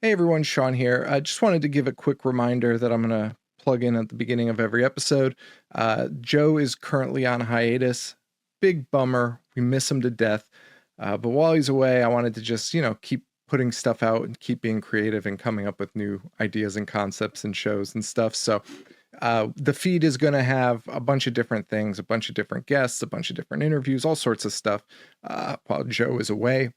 Hey everyone, Sean here. I just wanted to give a quick reminder that I'm going to plug in at the beginning of every episode. Joe is currently on hiatus. Big bummer. We miss him to death. But while he's away, I wanted to just, keep putting stuff out and keep being creative and coming up with new ideas and concepts and shows and stuff. So the feed is going to have a bunch of different things, a bunch of different guests, a bunch of different interviews, all sorts of stuff while Joe is away.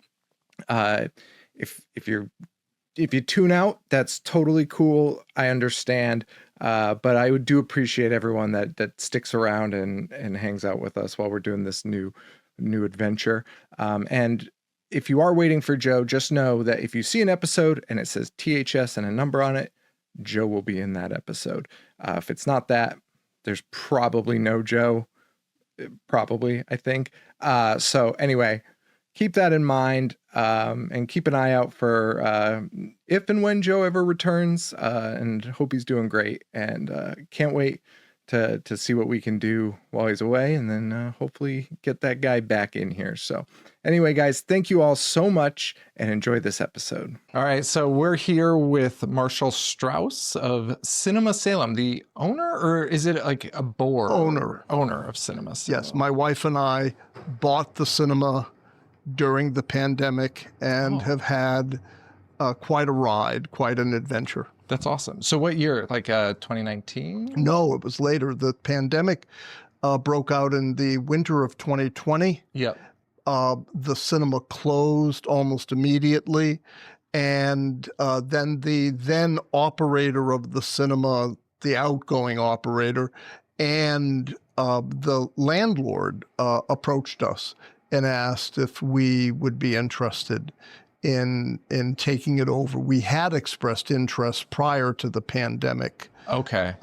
Uh, if you tune out, that's totally cool. I understand. But I do appreciate everyone that sticks around and hangs out with us while we're doing this new adventure. And if you are waiting for Joe, just know that if you see an episode and it says THS and a number on it, Joe will be in that episode. If it's not that, there's probably no Joe. Probably, I think. So anyway, keep that in mind, and keep an eye out for if and when Joe ever returns, and hope he's doing great, and can't wait to see what we can do while he's away, and then hopefully get that guy back in here. So anyway, guys, thank you all so much and enjoy this episode. All right, so we're here with Marshall Strauss of Cinema Salem, the owner, or is it like a board? Owner of Cinema Salem. Yes, my wife and I bought the cinema during the pandemic and have had quite a ride, quite an adventure. That's awesome. So what year? Like 2019? No, it was later. The pandemic broke out in the winter of 2020. Yep. The cinema closed almost immediately. And then the then operator of the cinema, the outgoing operator, and the landlord approached us and asked if we would be interested in taking it over. We had expressed interest prior to the pandemic. Okay.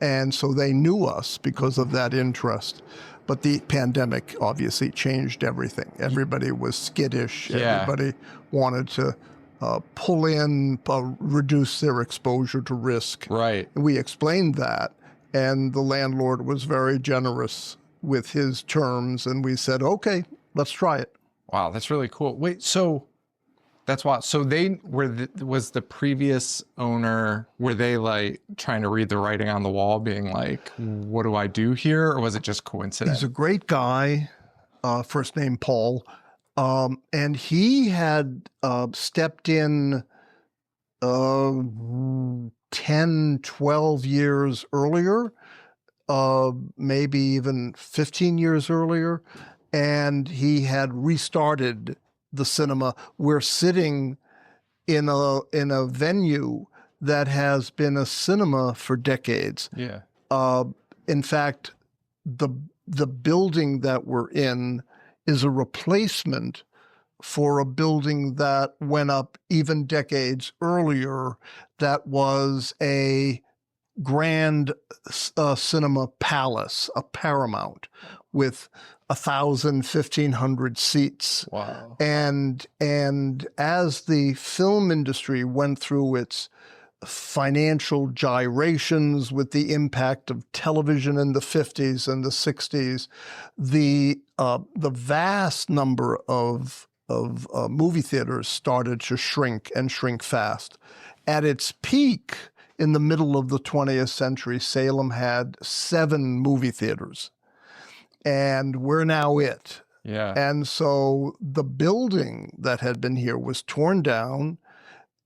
And so they knew us because of that interest. But the pandemic obviously changed everything. Everybody was skittish. Yeah. Everybody wanted to pull in, reduce their exposure to risk. Right. We explained that, and the landlord was very generous with his terms, and we said, okay, let's try it. Wow, that's really cool. Wait, so that's wild. So they was the previous owner, were they like trying to read the writing on the wall, being like, what do I do here? Or was it just coincidence? He's a great guy, first name Paul. And he had stepped in 10, 12 years earlier, maybe even 15 years earlier. And he had restarted the cinema. We're sitting in a venue that has been a cinema for decades. Yeah. In fact, the building that we're in is a replacement for a building that went up even decades earlier that was a grand cinema palace, a Paramount, with 1,000, 1,500 seats. Wow. And as the film industry went through its financial gyrations with the impact of television in the 50s and the 60s, the vast number of movie theaters started to shrink and shrink fast. At its peak in the middle of the 20th century, Salem had 7 movie theaters. And we're now it. Yeah. And so the building that had been here was torn down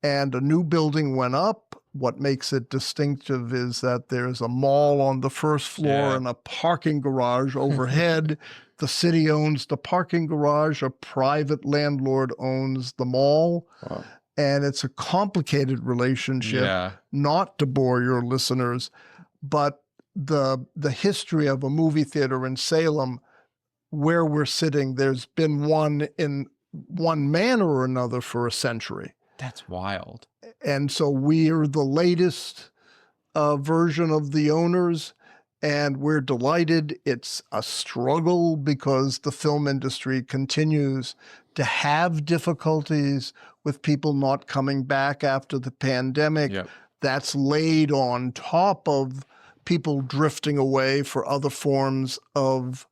and a new building went up. What makes it distinctive is that there's a mall on the first floor and a parking garage overhead. The city owns the parking garage. A private landlord owns the mall. Wow. And it's a complicated relationship, not to bore your listeners, but the history of a movie theater in Salem, where we're sitting, there's been one in one manner or another for a century. That's wild. And so we're the latest version of the owners, and we're delighted. It's a struggle because the film industry continues to have difficulties with people not coming back after the pandemic. Yep. That's laid on top of people drifting away for other forms of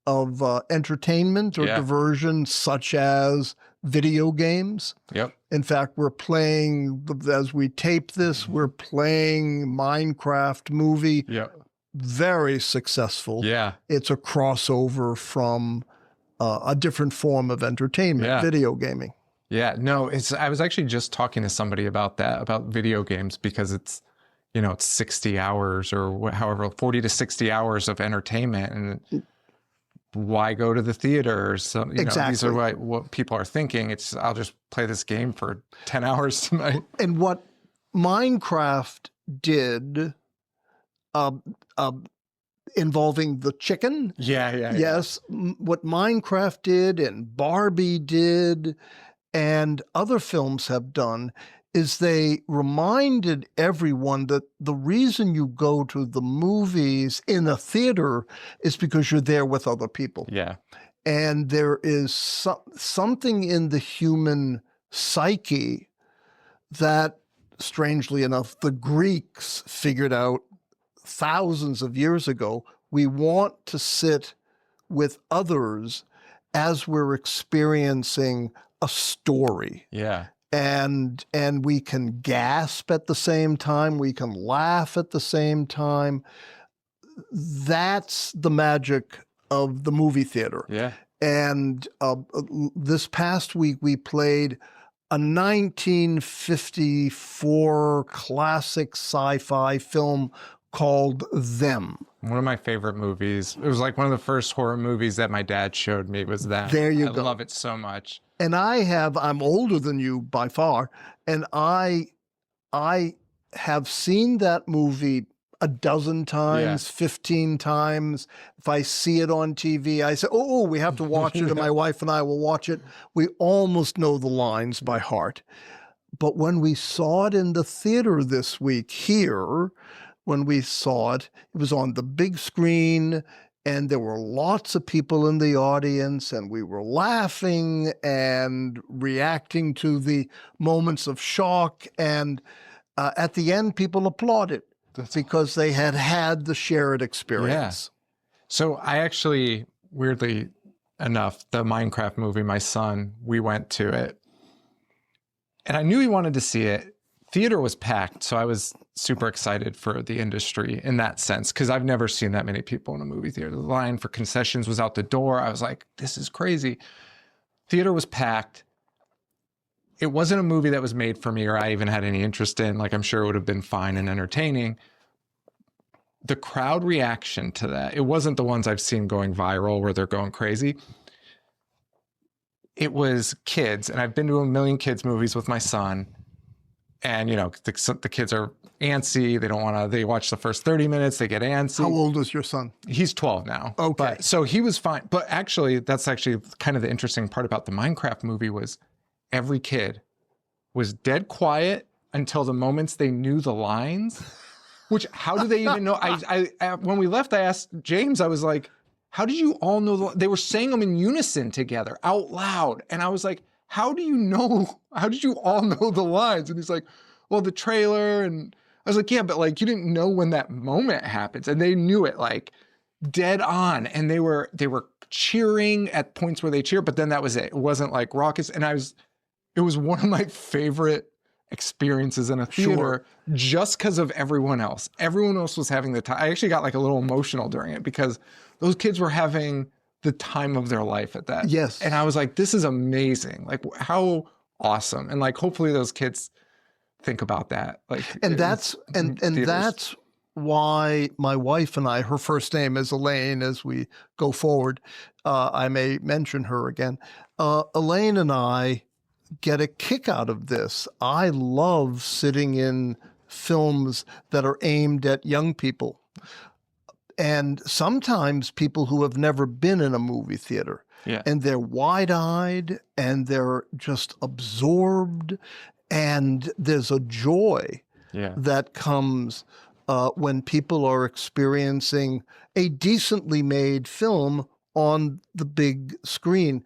of entertainment or diversion, such as video games. Yep. In fact, we're playing, as we tape this, we're playing Minecraft movie. Yep. Very successful. Yeah. It's a crossover from a different form of entertainment, video gaming. Yeah, no, I was actually just talking to somebody about that, about video games, because it's, you know, it's 60 hours or however, 40 to 60 hours of entertainment. And why go to the theater? So, you know, these are what people are thinking. I'll just play this game for 10 hours tonight. And what Minecraft did, involving the chicken. Yes. What Minecraft did and Barbie did and other films have done is they reminded everyone that the reason you go to the movies in a theater is because you're there with other people. Yeah. And there is something in the human psyche that, strangely enough, the Greeks figured out thousands of years ago. We want to sit with others as we're experiencing a story. Yeah. And we can gasp at the same time. We can laugh at the same time. That's the magic of the movie theater. Yeah. And this past week, we played a 1954 classic sci-fi film called Them. One of my favorite movies. It was like one of the first horror movies that my dad showed me was that. There you go. I love it so much. And I'm older than you by far, and I have seen that movie a dozen times, 15 times. If I see it on TV, I say, oh, we have to watch it, and my wife and I will watch it. We almost know the lines by heart. But when we saw it in the theater this week here, when we saw it, it was on the big screen, and there were lots of people in the audience, and we were laughing and reacting to the moments of shock. And at the end, people applauded because they had had the shared experience. Yeah. So I actually, weirdly enough, the Minecraft movie, my son, we went to it. And I knew he wanted to see it. Theater was packed, so I was super excited for the industry in that sense, because I've never seen that many people in a movie theater. The line for concessions was out the door. I was like, this is crazy. Theater was packed. It wasn't a movie that was made for me or I even had any interest in. Like, I'm sure it would have been fine and entertaining. The crowd reaction to that, it wasn't the ones I've seen going viral where they're going crazy. It was kids, and I've been to a million kids movies with my son. And, you know, the kids are antsy. They don't want to, they watch the first 30 minutes, they get antsy. How old is your son? He's 12 now. Okay. So he was fine. But actually, that's actually kind of the interesting part about the Minecraft movie was every kid was dead quiet until the moments they knew the lines, which how do they even know? I when we left, I asked James, I was like, how did you all know? They were saying them in unison together out loud. And I was like, how do you know? How did you all know the lines? And he's like, well, the trailer. And I was like, yeah, but like, you didn't know when that moment happens. And they knew it like dead on. And they were cheering at points where they cheer, but then that was it. It wasn't like raucous. And it was one of my favorite experiences in a theater just because of everyone else. Everyone else was having the time. I actually got like a little emotional during it because those kids were having the time of their life at that. Yes. And I was like, this is amazing. Like, how awesome. And like, hopefully those kids think about that. Like, and that's why my wife and I, her first name is Elaine, as we go forward, I may mention her again. Elaine and I get a kick out of this. I love sitting in films that are aimed at young people. And sometimes people who have never been in a movie theater. Yeah. And they're wide-eyed and they're just absorbed. And there's a joy that comes when people are experiencing a decently made film on the big screen.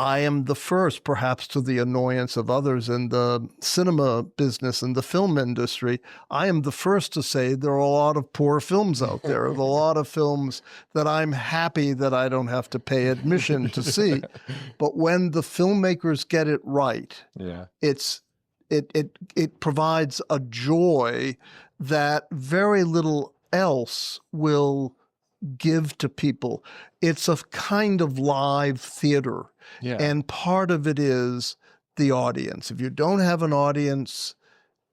I am the first, perhaps to the annoyance of others in the cinema business and the film industry, I am the first to say there are a lot of poor films out there. There are a lot of films that I'm happy that I don't have to pay admission to see. But when the filmmakers get it right, Yeah. it provides a joy that very little else will give to people. It's a kind of live theater. Yeah. And part of it is the audience. If you don't have an audience,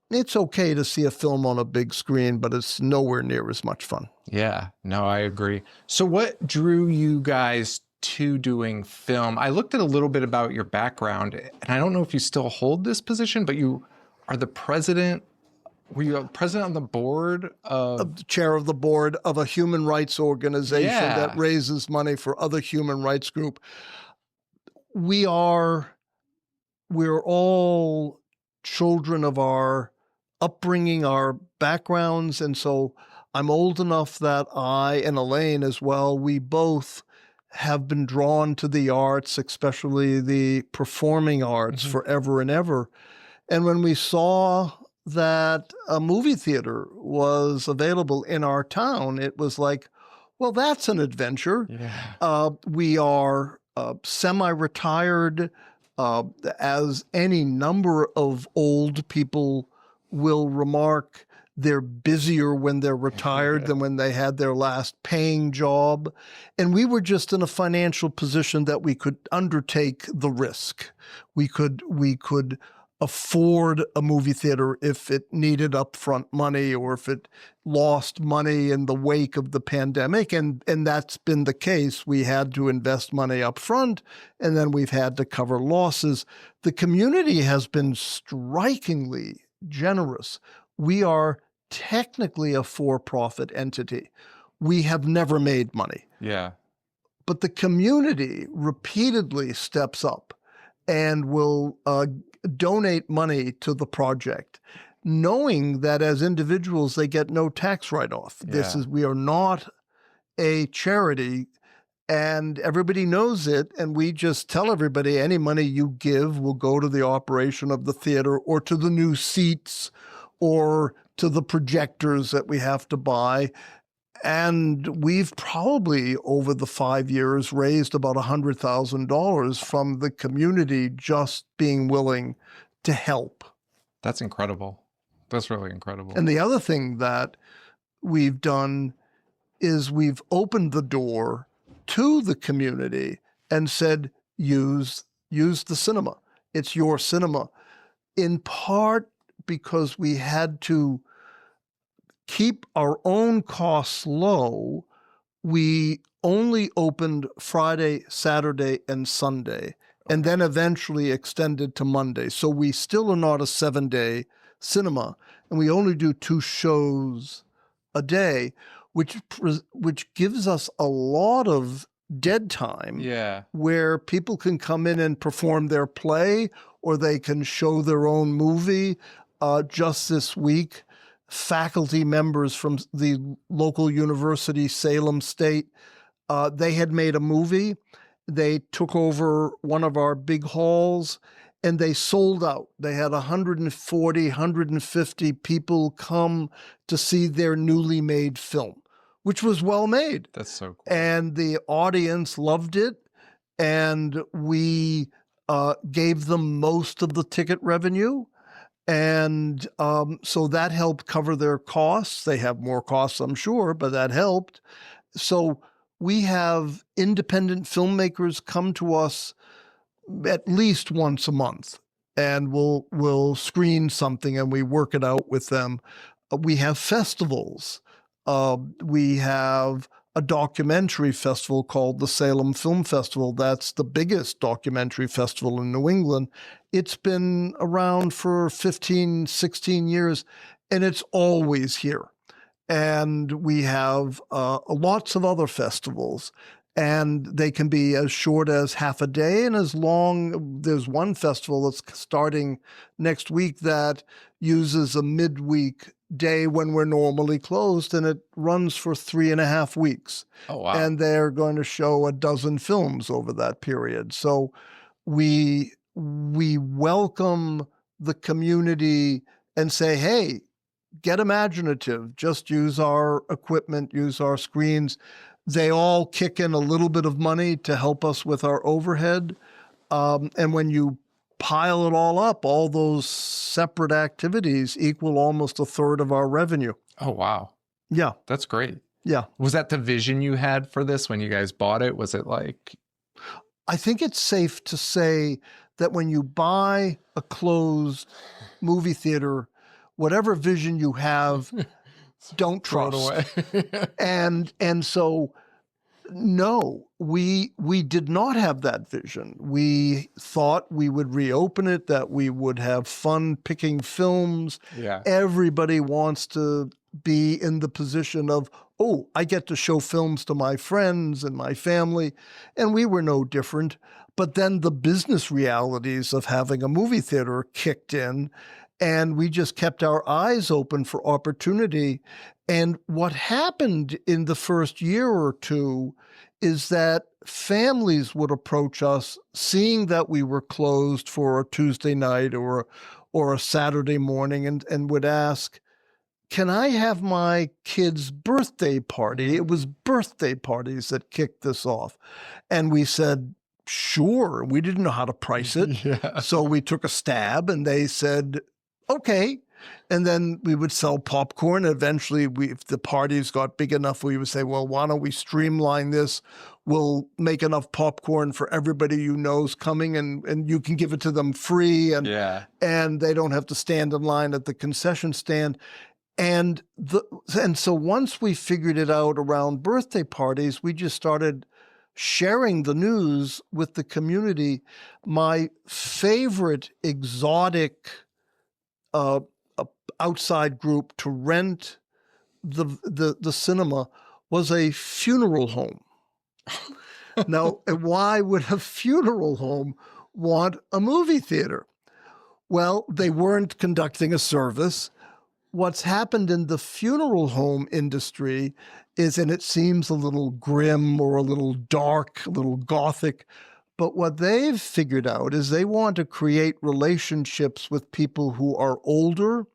it's okay to see a film on a big screen, but it's nowhere near as much fun. Yeah, no, I agree. So what drew you guys to doing film? I looked at a little bit about your background, and I don't know if you still hold this position, but you are the president. Were you a president on the board of The chair of the board of a human rights organization Yeah. that raises money for other human rights group. We're all children of our upbringing, our backgrounds. And so I'm old enough that I, and Elaine as well, we both have been drawn to the arts, especially the performing arts, forever and ever. And when we saw that a movie theater was available in our town, it was like, well, that's an adventure. Yeah. We are semi-retired, as any number of old people will remark. They're busier when they're retired than when they had their last paying job. And we were just in a financial position that we could undertake the risk. We could afford a movie theater if it needed upfront money or if it lost money in the wake of the pandemic. And that's been the case. We had to invest money up front, and then we've had to cover losses. The community has been strikingly generous. We are technically a for-profit entity. We have never made money. Yeah. But the community repeatedly steps up and will donate money to the project, knowing that as individuals, they get no tax write-off. Yeah. We are not a charity, and everybody knows it. And we just tell everybody any money you give will go to the operation of the theater or to the new seats or to the projectors that we have to buy. And we've probably, over the 5 years, raised about $100,000 from the community just being willing to help. That's incredible. That's really incredible. And the other thing that we've done is we've opened the door to the community and said, use the cinema. It's your cinema. In part because we had to keep our own costs low, we only opened Friday, Saturday, and Sunday, and then eventually extended to Monday. So we still are not a 7-day cinema, and we only do 2 shows a day, which gives us a lot of dead time. Yeah. Where people can come in and perform their play, or they can show their own movie. Just this week, faculty members from the local university, Salem State, they had made a movie. They took over one of our big halls and they sold out. They had 140, 150 people come to see their newly made film, which was well made. That's so cool. And the audience loved it. And we gave them most of the ticket revenue. And so that helped cover their costs. They have more costs, I'm sure, but that helped. So we have independent filmmakers come to us at least once a month, and we'll screen something and we work it out with them. We have festivals. We have a documentary festival called the Salem Film Festival. That's the biggest documentary festival in New England. It's been around for 15, 16 years, and it's always here. And we have lots of other festivals, and they can be as short as half a day and as long. There's one festival that's starting next week that uses a midweek day when we're normally closed, and it runs for 3.5 weeks. Oh, wow. And they're going to show a dozen films over that period. So we welcome the community and say, hey, get imaginative, just use our equipment, use our screens. They all kick in a little bit of money to help us with our overhead. And when you pile it all up, all those separate activities equal almost a third of our revenue. Oh, wow. Yeah. That's great. Yeah. Was that the vision you had for this when you guys bought it? Was it like... I think it's safe to say that when you buy a closed movie theater, whatever vision you have, don't throw trust. it away? And so, no, we did not have that vision. We thought we would reopen it, that we would have fun picking films. Yeah. Everybody wants to be in the position of, oh, I get to show films to my friends and my family, and we were no different. But then the business realities of having a movie theater kicked in, and we just kept our eyes open for opportunity. And what happened in the first year or two is that families would approach us, seeing that we were closed for a Tuesday night or a Saturday morning, and would ask, can I have my kid's birthday party? It was birthday parties that kicked this off. And we said, sure. We didn't know how to price it. Yeah. So we took a stab and they said, okay. And then we would sell popcorn. Eventually, if the parties got big enough, we would say, well, why don't we streamline this? We'll make enough popcorn for everybody you know's coming, and you can give it to them free. And they don't have to stand in line at the concession stand. And so once we figured it out around birthday parties, we just started sharing the news with the community. My favorite exotic outside group to rent the cinema was a funeral home. Now, why would a funeral home want a movie theater? Well, they weren't conducting a service. What's happened in the funeral home industry is, and it seems a little grim or a little dark, a little gothic, but what they've figured out is they want to create relationships with people who are older,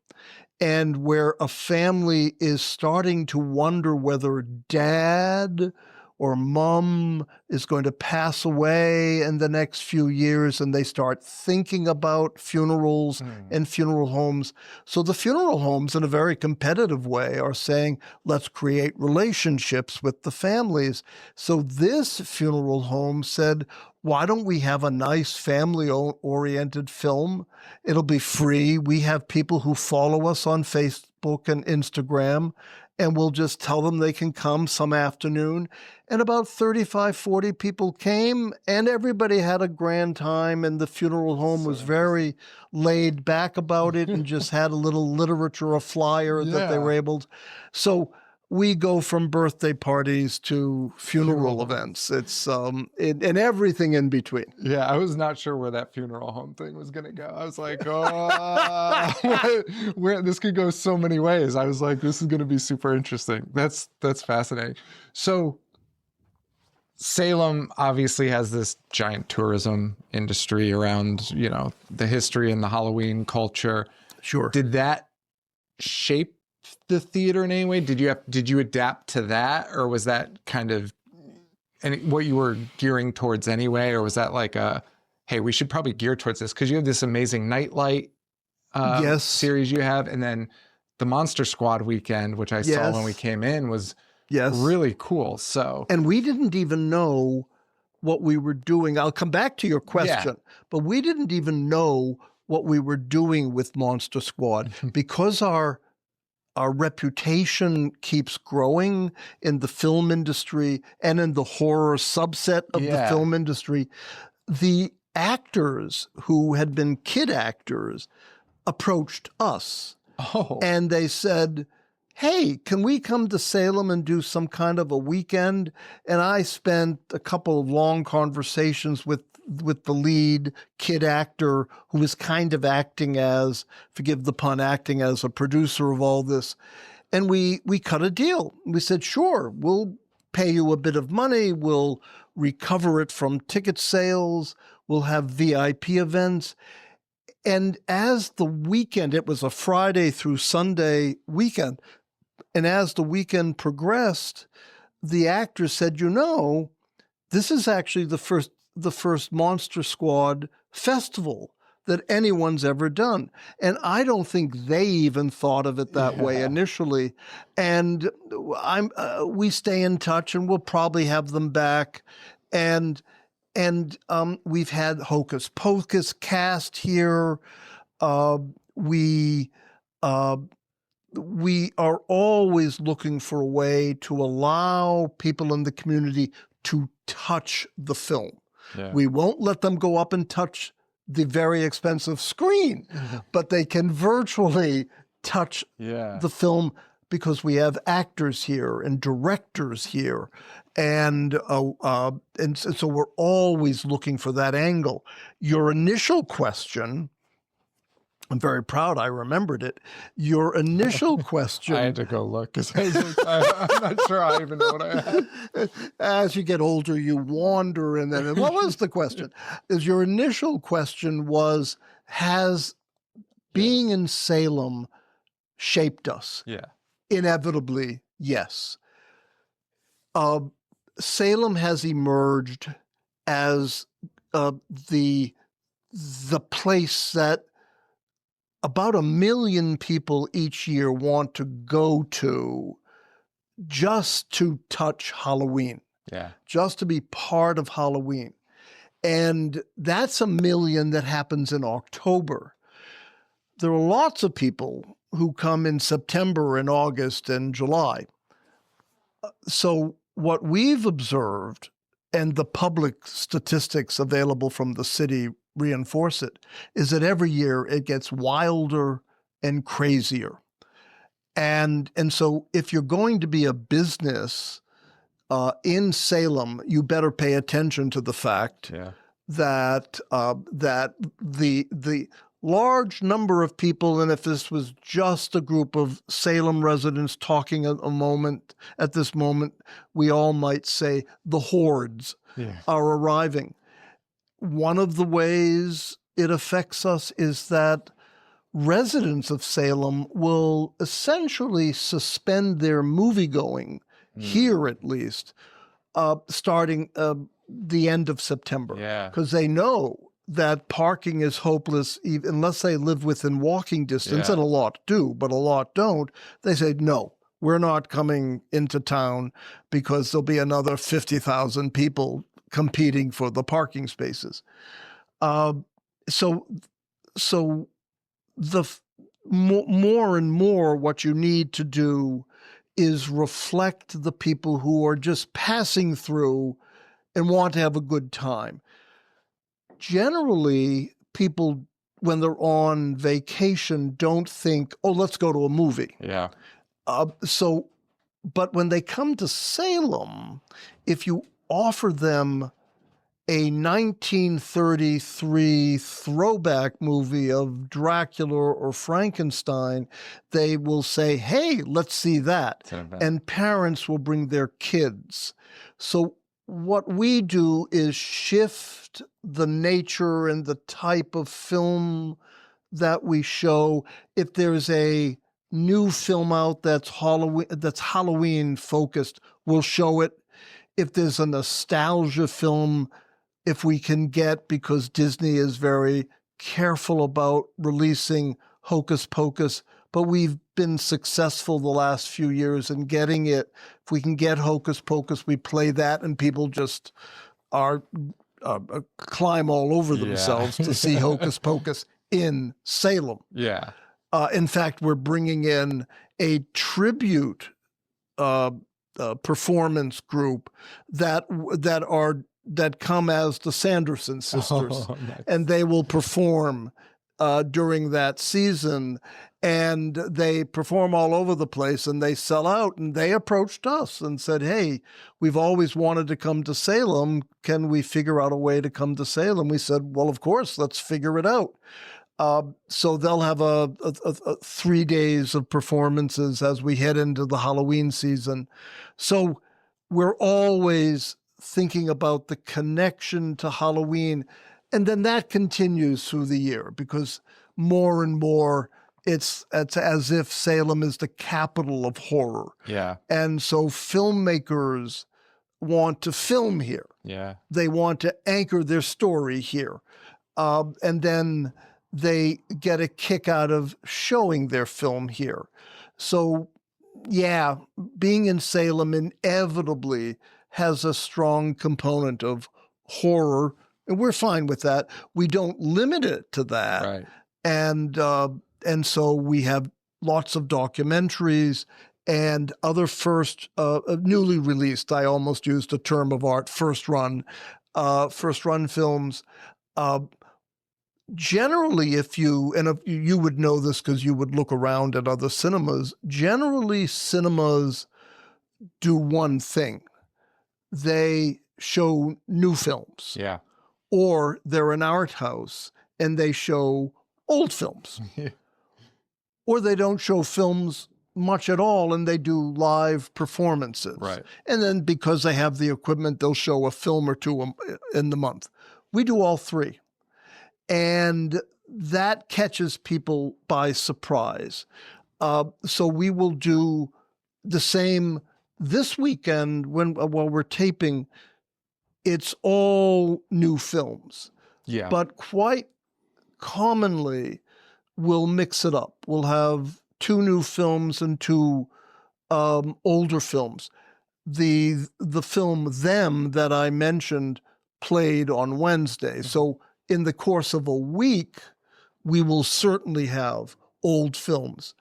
and where a family is starting to wonder whether dad or mom is going to pass away in the next few years, and they start thinking about funerals and funeral homes. So the funeral homes, in a very competitive way, are saying, let's create relationships with the families. So this funeral home said, why don't we have a nice family-oriented film? It'll be free. We have people who follow us on Facebook and Instagram, and we'll just tell them they can come some afternoon. And about 35, 40 people came, and everybody had a grand time, and the funeral home was very laid back about it and just had a little literature, a flyer that they were able to. So we go from birthday parties to funeral events. It's and everything in between. Yeah, I was not sure where that funeral home thing was going to go. I was like, oh, this could go so many ways. I was like, this is going to be super interesting. That's fascinating. So Salem obviously has this giant tourism industry around, the history and the Halloween culture. Sure. Did that shape the theater in any way? Did you adapt to that, or was that kind of what you were gearing towards anyway, or was that like hey, we should probably gear towards this because you have this amazing Nightlight series you have, and then the Monster Squad weekend, which I saw when we came in, was really cool. So, and we didn't even know what we were doing. I'll come back to your question, but we didn't even know what we were doing with Monster Squad because our reputation keeps growing in the film industry and in the horror subset of the film industry. The actors who had been kid actors approached us and they said, hey, can we come to Salem and do some kind of a weekend? And I spent a couple of long conversations with the lead kid actor who was kind of acting as, forgive the pun, acting as a producer of all this. And we cut a deal. We said, sure, we'll pay you a bit of money. We'll recover it from ticket sales. We'll have VIP events. And as the weekend, it was a Friday through Sunday weekend, and as the weekend progressed, the actors said, this is actually the first Monster Squad festival that anyone's ever done. And I don't think they even thought of it that way initially. And we stay in touch, and we'll probably have them back. And we've had Hocus Pocus cast here. We are always looking for a way to allow people in the community to touch the film. Yeah. We won't let them go up and touch the very expensive screen, but they can virtually touch the film because we have actors here and directors here. And so we're always looking for that angle. Your initial question, I'm very proud I remembered it. Your initial question... I had to go look because I'm not sure I even know what I had. As you get older, you wander. And then, what was the question? Your initial question was, has being in Salem shaped us? Yeah. Inevitably, yes. Salem has emerged as the place that about 1 million people each year want to go to just to touch Halloween. Yeah. Just to be part of Halloween. And that's 1 million that happens in October. There are lots of people who come in September and August and July. So what we've observed, and the public statistics available from the city reinforce it, is that every year it gets wilder and crazier. And so if you're going to be a business in Salem, you better pay attention to the fact that the large number of people, and if this was just a group of Salem residents talking at this moment, we all might say the hordes are arriving. One of the ways it affects us is that residents of Salem will essentially suspend their movie-going, here at least, starting the end of September. Because they know that parking is hopeless unless they live within walking distance, and a lot do, but a lot don't. They say, no, we're not coming into town because there'll be another 50,000 people competing for the parking spaces. So the more and more what you need to do is reflect the people who are just passing through and want to have a good time. Generally, people, when they're on vacation, don't think, oh, let's go to a movie. Yeah. But when they come to Salem, if you offer them a 1933 throwback movie of Dracula or Frankenstein, they will say, hey, let's see that. And parents will bring their kids. So what we do is shift the nature and the type of film that we show. If there's a new film out that's Halloween focused, we'll show it. If there's a nostalgia film, if we can get, because Disney is very careful about releasing Hocus Pocus, but we've been successful the last few years in getting it. If we can get Hocus Pocus, we play that, and people just climb all over themselves to see Hocus Pocus in Salem. Yeah. In fact, we're bringing in a tribute performance group that come as the Sanderson sisters, nice. And they will perform during that season, and they perform all over the place, and they sell out. And they approached us and said, hey, we've always wanted to come to Salem. Can we figure out a way to come to Salem? We said, well, of course, let's figure it out. So they'll have a 3 days of performances as we head into the Halloween season. So we're always thinking about the connection to Halloween. And then that continues through the year because more and more it's as if Salem is the capital of horror. Yeah. And so filmmakers want to film here. Yeah. They want to anchor their story here. And then they get a kick out of showing their film here. So, yeah, being in Salem inevitably has a strong component of horror, and we're fine with that. We don't limit it to that. Right. And so we have lots of documentaries and other newly released, I almost used a term of art, first run films. Generally, if you would know this because you would look around at other cinemas, generally cinemas do one thing. They show new films. Yeah. Or they're an art house and they show old films. Or they don't show films much at all and they do live performances. Right. And then because they have the equipment, they'll show a film or two in the month. We do all three. And that catches people by surprise. So we will do the same this weekend while we're taping. It's all new films. Yeah. But quite commonly, we'll mix it up. We'll have 2 new films and 2 older films. The film Them that I mentioned played on Wednesday. So in the course of a week, we will certainly have old films.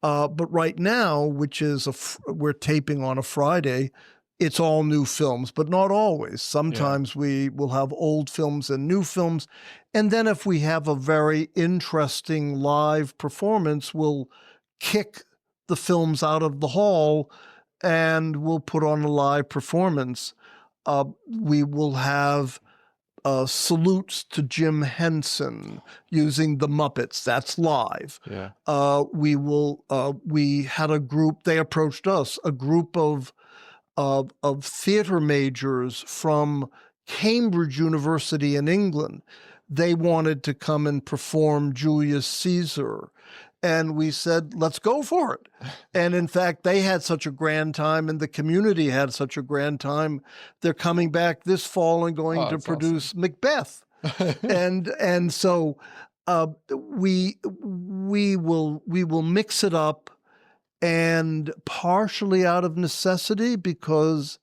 But right now, which is we're taping on a Friday, it's all new films, but not always. Sometimes we will have old films and new films. And then if we have a very interesting live performance, we'll kick the films out of the hall and we'll put on a live performance. We will have salutes to Jim Henson using the Muppets. That's live. Yeah. We had a group, they approached us, a group of theater majors from Cambridge University in England. They wanted to come and perform Julius Caesar. And we said, let's go for it. And in fact, they had such a grand time and the community had such a grand time. They're coming back this fall and going to produce Macbeth. and so we will mix it up, and partially out of necessity because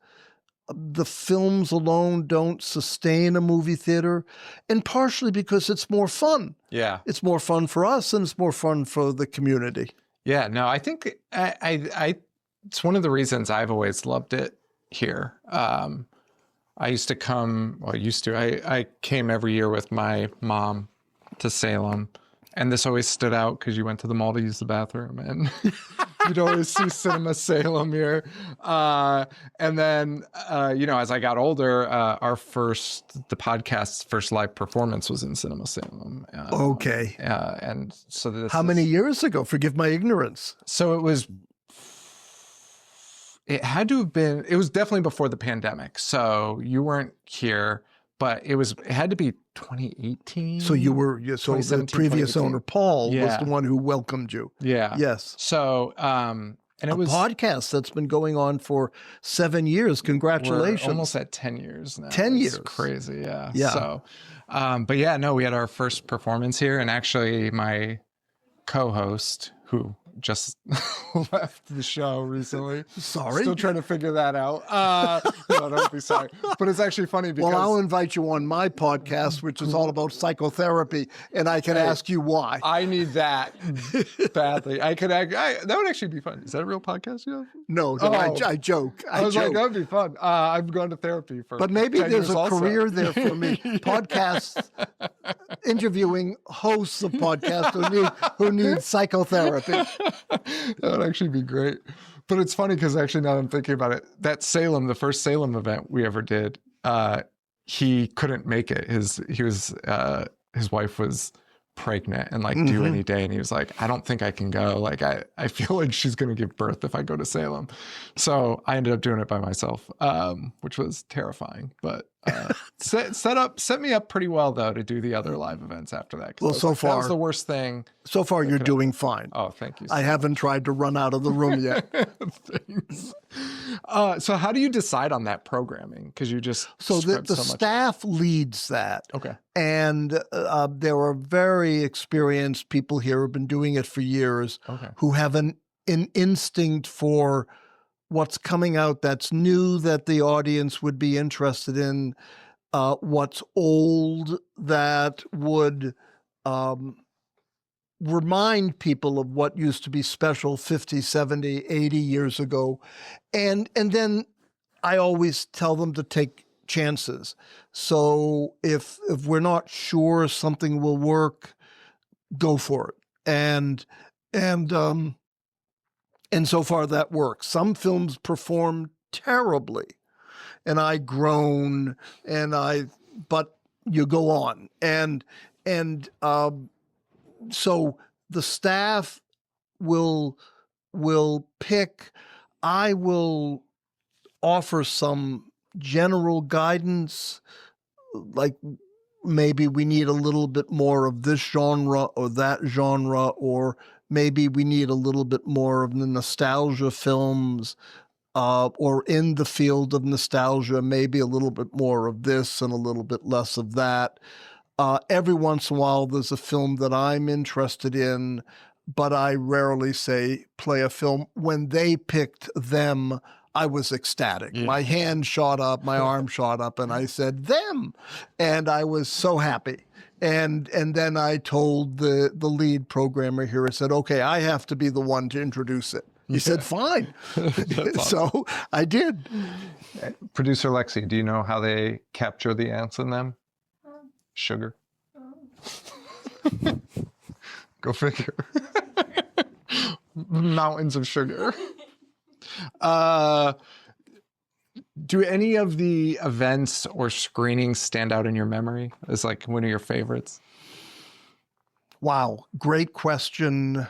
the films alone don't sustain a movie theater, and partially because it's more fun. Yeah. It's more fun for us and it's more fun for the community. Yeah, no, I think it's one of the reasons I've always loved it here. I used to come, I came every year with my mom to Salem, and this always stood out because you went to the mall to use the bathroom, and you'd always see Cinema Salem here. And then, as I got older, the podcast's first live performance was in Cinema Salem. Okay. And so how many years ago? Forgive my ignorance. So it had to have been, it was definitely before the pandemic. So you weren't here, but it had to be 2018. So the previous owner, Paul, was the one who welcomed you. Yeah. Yes. So, and it was a podcast that's been going on for 7 years. Congratulations. We're almost at 10 years now. 10 years. It's crazy. Yeah. Yeah. So, but yeah, no, we had our first performance here, and actually my co-host, who just left the show recently. Sorry. Still trying to figure that out. No, don't be sorry. But it's actually funny because... Well, I'll invite you on my podcast, which is all about psychotherapy, and I can ask you why. I need that badly. That would actually be fun. Is that a real podcast you have? No, I joke. I was like, that would be fun. I've gone to therapy for But maybe 10 there's years a also. career there for me. Podcasts, interviewing hosts of podcasts who need psychotherapy. That would actually be great. But it's funny because actually now that I'm thinking about it, that Salem, the first Salem event we ever did, he couldn't make it. His wife was pregnant and due any day, and he was like, I don't think I can go. Like I feel like she's gonna give birth if I go to Salem. So I ended up doing it by myself, which was terrifying. But Set me up pretty well though to do the other live events after that. Well, so that was far the worst thing. So far, you're doing fine. Oh, thank you. I haven't tried to run out of the room yet. Thanks. So how do you decide on that programming? Because you just So the so much. staff leads that. Okay. And there are very experienced people here who've been doing it for years, who have an instinct for what's coming out that's new that the audience would be interested in, what's old that would remind people of what used to be special 50, 70, 80 years ago. And then I always tell them to take chances. So if we're not sure something will work, go for it. And so far that works. Some films perform terribly, and I groan, but you go on. And so the staff will pick. I will offer some general guidance, like maybe we need a little bit more of this genre or that genre, or maybe we need a little bit more of the nostalgia films, or in the field of nostalgia, maybe a little bit more of this and a little bit less of that. Every once in a while, there's a film that I'm interested in, but I rarely say play a film. When they picked them, I was ecstatic. Yeah. My hand shot up, my arm shot up, and I said, them. And I was so happy. And then I told the lead programmer here, I said, okay, I have to be the one to introduce it. He said, fine. Awesome. So I did. Producer Lexi, do you know how they capture the ants in them? Sugar. Go figure. Mountains of sugar. Do any of the events or screenings stand out in your memory as like one of your favorites? Wow, great question.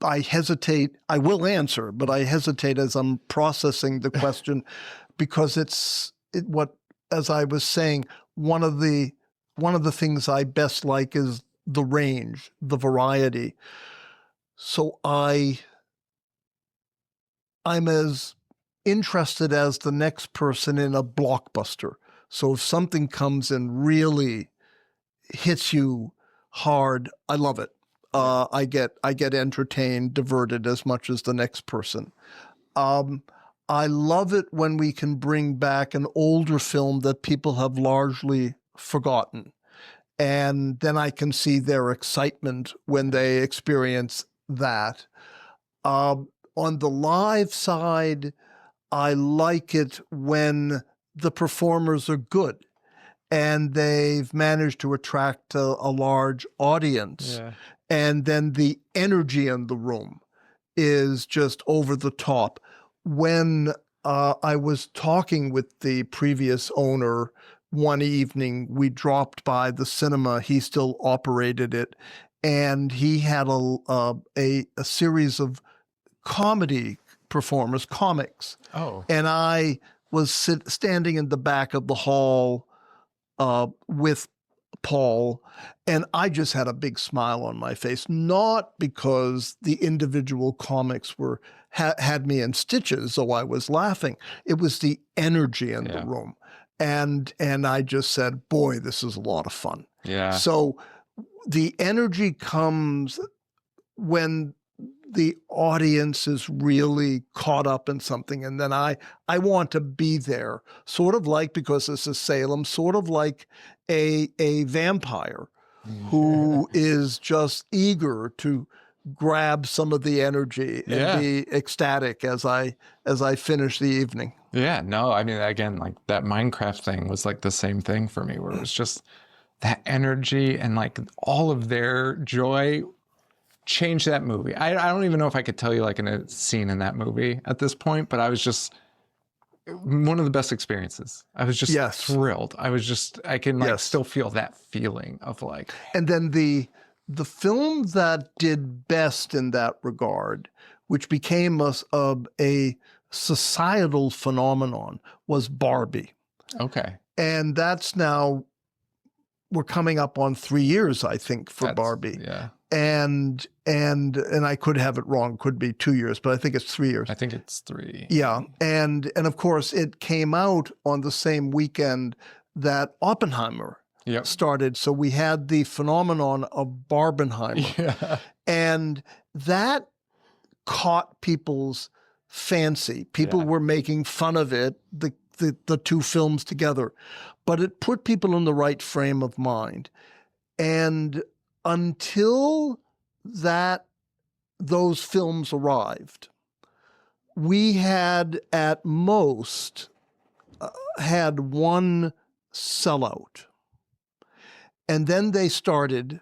I hesitate. I will answer, but I hesitate as I'm processing the question because as I was saying, one of the things I best like is the range, the variety. So I'm as interested as the next person in a blockbuster. So if something comes and really hits you hard, I love it. I get entertained, diverted as much as the next person. I love it when we can bring back an older film that people have largely forgotten. And then I can see their excitement when they experience that. On the live side, I like it when the performers are good and they've managed to attract a large audience. Yeah. And then the energy in the room is just over the top. When I was talking with the previous owner one evening, we dropped by the cinema. He still operated it, and he had a series of comedy performers, comics. Oh. And I was standing in the back of the hall with Paul, and I just had a big smile on my face, not because the individual comics had me in stitches, so I was laughing. It was the energy in the room. And I just said, boy, this is a lot of fun. Yeah. So the energy comes when the audience is really caught up in something. And then I want to be there, sort of like, because this is Salem, sort of like a vampire who is just eager to grab some of the energy and be ecstatic as I finish the evening. Yeah, no, I mean, again, like that Minecraft thing was like the same thing for me, where it was just that energy and like all of their joy changed that movie. I don't even know if I could tell you like a scene in that movie at this point, but I was just one of the best experiences. I was just thrilled. I can like still feel that feeling of like. And then the film that did best in that regard, which became a societal phenomenon, was Barbie. Okay. And that's now, we're coming up on 3 years, I think, for Barbie. Yeah. And I could have it wrong, could be 2 years, but I think it's 3 years. I think it's 3. Yeah. And of course, it came out on the same weekend that Oppenheimer started. So we had the phenomenon of Barbenheimer. Yeah. And that caught people's fancy. People were making fun of it, the two films together, but it put people in the right frame of mind. And until those films arrived, we had at most had one sellout. And then they started,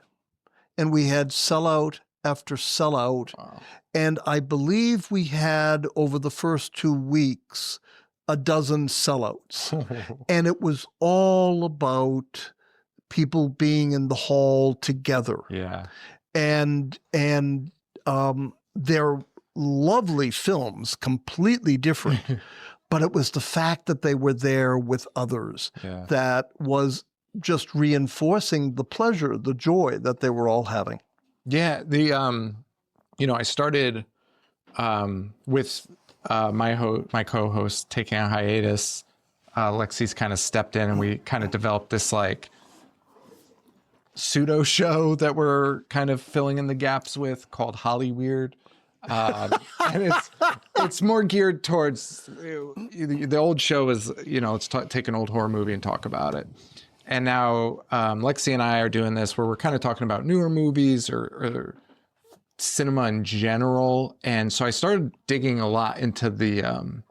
and we had sellout after sellout. Wow. And I believe we had, over the first 2 weeks, a dozen sellouts. And it was all about people being in the hall together. Yeah. And they're lovely films, completely different. But it was the fact that they were there with others that was just reinforcing the pleasure, the joy that they were all having. Yeah. I started with my co-host taking a hiatus. Lexi's kind of stepped in, and we kind of developed this like pseudo show that we're kind of filling in the gaps with, called Hollyweird. And it's more geared towards the old show is, let's take an old horror movie and talk about it. And now Lexi and I are doing this where we're kind of talking about newer movies or cinema in general. And so I started digging a lot into the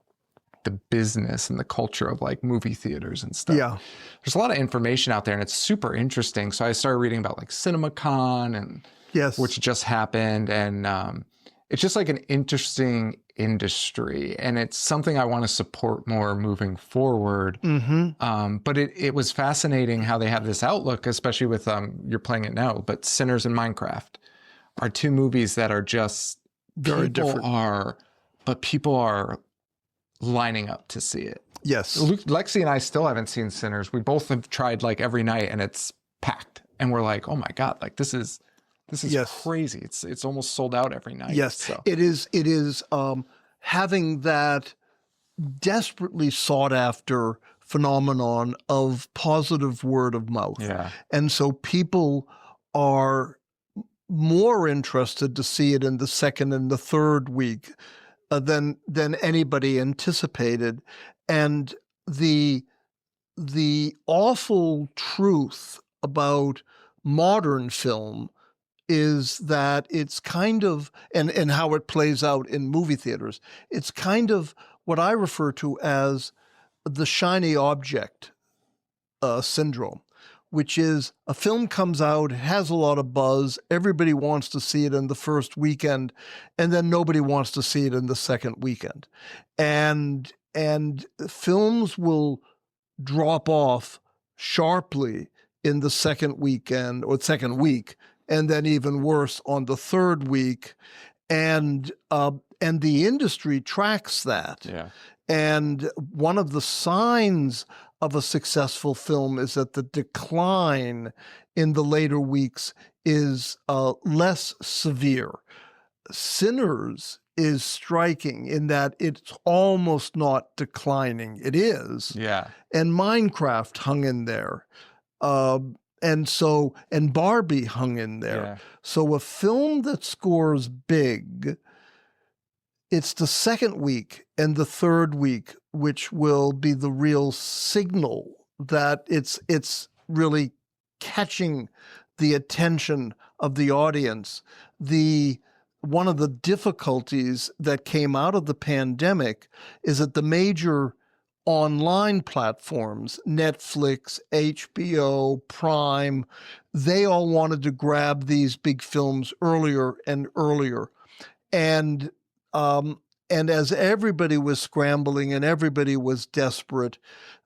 business and the culture of like movie theaters and stuff. Yeah. There's a lot of information out there, and it's super interesting. So I started reading about like CinemaCon and which just happened. And it's just like an interesting industry, and it's something I want to support more moving forward. But it was fascinating how they have this outlook, especially with you're playing it now, but Sinners and Minecraft are two movies that are just very different. People are lining up to see it. Yes. Lexi and I still haven't seen Sinners. We both have tried like every night, and it's packed, and we're like, oh my God, like this is crazy. It's almost sold out every night. Yes, so. It is having that desperately sought after phenomenon of positive word of mouth. Yeah. And so people are more interested to see it in the second and the third week than anybody anticipated. And the awful truth about modern film is that it's kind of, and how it plays out in movie theaters, it's kind of what I refer to as the shiny object syndrome, which is a film comes out, has a lot of buzz, everybody wants to see it in the first weekend, and then nobody wants to see it in the second weekend. And films will drop off sharply in the second weekend or second week, and then even worse on the third week. And the industry tracks that. Yeah. And one of the signs of a successful film is that the decline in the later weeks is less severe. Sinners is striking in that it's almost not declining. It is. Yeah. And Minecraft hung in there. And Barbie hung in there. Yeah. So a film that scores big, it's the second week and the third week, which will be the real signal that it's really catching the attention of the audience. One of the difficulties that came out of the pandemic is that the major online platforms, Netflix, HBO, Prime, they all wanted to grab these big films earlier and earlier. And as everybody was scrambling and everybody was desperate,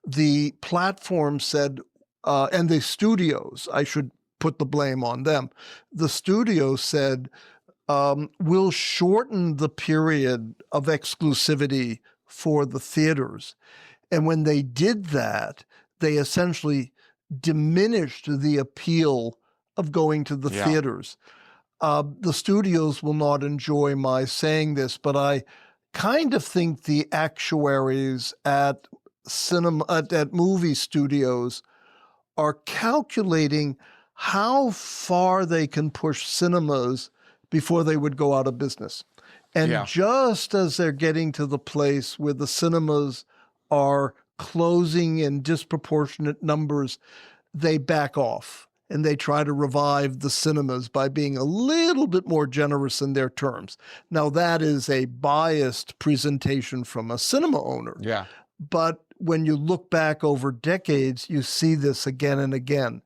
the platform said, and the studios, I should put the blame on them, the studios said, we'll shorten the period of exclusivity for the theaters. And when they did that, they essentially diminished the appeal of going to the theaters. The studios will not enjoy my saying this, but I kind of think the actuaries at movie studios are calculating how far they can push cinemas before they would go out of business. And just as they're getting to the place where the cinemas are closing in disproportionate numbers, they back off and they try to revive the cinemas by being a little bit more generous in their terms. Now, that is a biased presentation from a cinema owner. Yeah. But when you look back over decades, you see this again and again.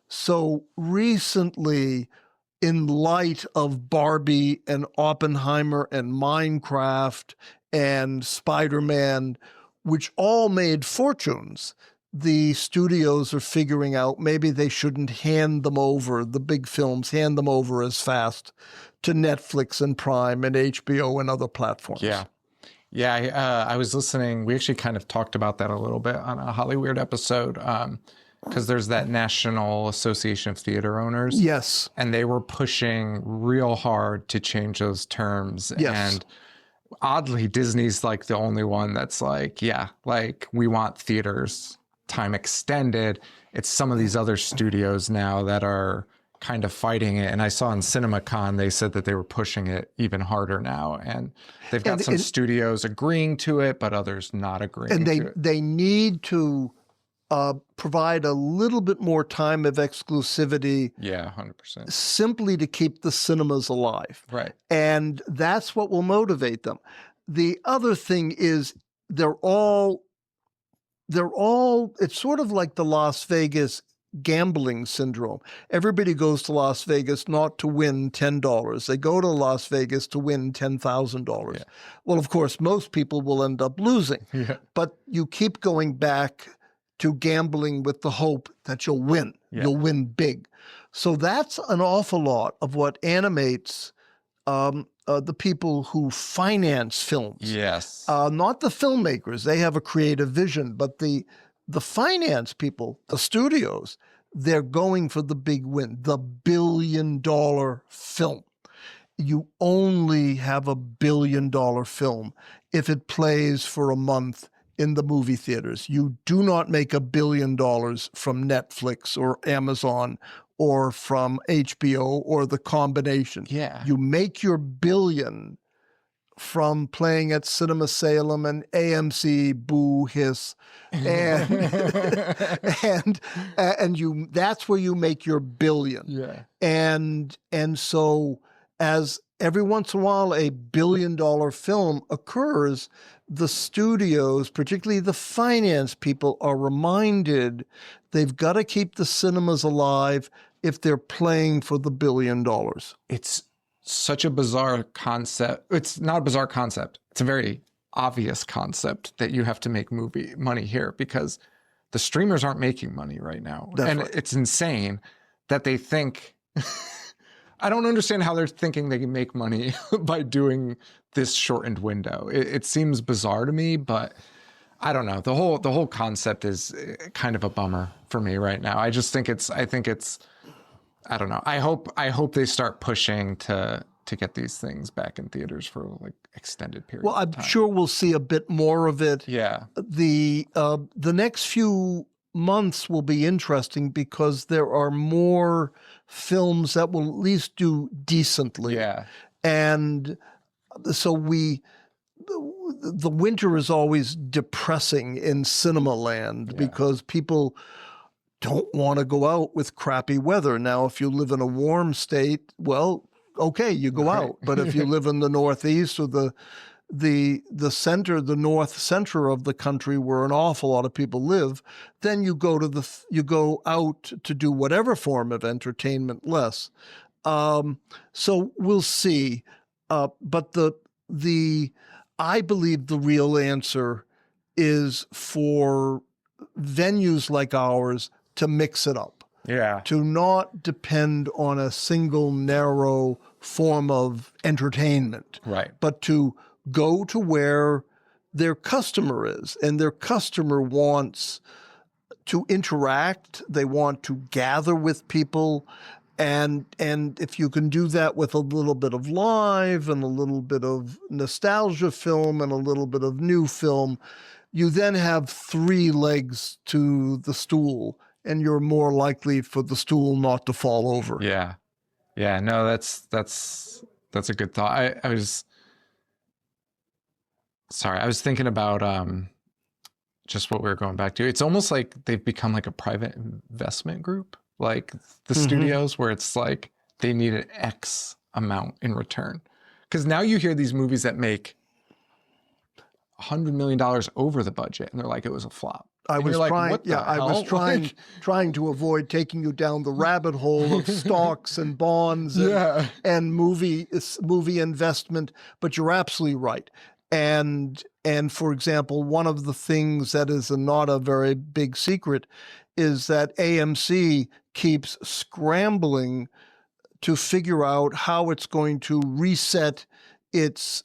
So recently, in light of Barbie and Oppenheimer and Minecraft and Spider-Man, which all made fortunes, the studios are figuring out maybe they shouldn't hand them over, the big films, hand them over as fast to Netflix and Prime and HBO and other platforms. Yeah. Yeah, I was listening. We actually kind of talked about that a little bit on a Hollyweird episode, because there's that National Association of Theater Owners. Yes. And they were pushing real hard to change those terms. Yes. And oddly, Disney's like the only one that's like, yeah, like we want theaters time extended. It's some of these other studios now that are kind of fighting it. And I saw in CinemaCon, they said that they were pushing it even harder now. And they've got some studios agreeing to it, but others not agreeing to it. They need to provide a little bit more time of exclusivity. Yeah, 100%. Simply to keep the cinemas alive. Right. And that's what will motivate them. The other thing is they're all, it's sort of like the Las Vegas gambling syndrome. Everybody goes to Las Vegas not to win $10. They go to Las Vegas to win $10,000. Yeah. Well, of course, most people will end up losing. Yeah. But you keep going back to gambling with the hope that you'll win. Yeah. You'll win big. So that's an awful lot of what animates the people who finance films. Yes. Not the filmmakers. They have a creative vision, but the finance people, the studios, they're going for the big win, the $1 billion film. You only have a $1 billion film if it plays for a month in the movie theaters. You do not make $1 billion from Netflix or Amazon or from HBO or the combination. Yeah. You make your billion from playing at Cinema Salem and AMC, boo, hiss, and and you, that's where you make your billion. Yeah. And so as every once in a while a $1 billion film occurs, the studios, particularly the finance people, are reminded they've got to keep the cinemas alive if they're playing for the $1 billion. It's such a bizarre concept. It's not a bizarre concept. It's a very obvious concept that you have to make money here because the streamers aren't making money right now. That's and right. It's insane that they think, I don't understand how they're thinking they can make money by doing this shortened window. It seems bizarre to me, but I don't know. The whole concept is kind of a bummer for me right now. I don't know. I hope they start pushing to get these things back in theaters for like extended periods. Well, I'm sure we'll see a bit more of it. Yeah. The next few months will be interesting because there are more films that will at least do decently. Yeah. And so the winter is always depressing in cinema land because people don't want to go out with crappy weather. Now, if you live in a warm state, well, okay, you go out. But if you live in the Northeast or the north center of the country where an awful lot of people live, then you go out to do whatever form of entertainment less. So we'll see. But I believe the real answer is for venues like ours to mix it up. Yeah. To not depend on a single narrow form of entertainment. Right. But to go to where their customer is, and their customer wants to interact. They want to gather with people. And if you can do that with a little bit of live and a little bit of nostalgia film and a little bit of new film, you then have 3 legs to the stool, and you're more likely for the stool not to fall over. Yeah. Yeah. No, that's a good thought. I was thinking about just what we were going back to. It's almost like they've become like a private investment group, like the studios, where it's like they need an X amount in return. Because now you hear these movies that make $100 million over the budget, and they're like, it was a flop. I was trying to avoid taking you down the rabbit hole of stocks and bonds and movie investment, but you're absolutely right. And for example, one of the things that is not a very big secret is that AMC keeps scrambling to figure out how it's going to reset its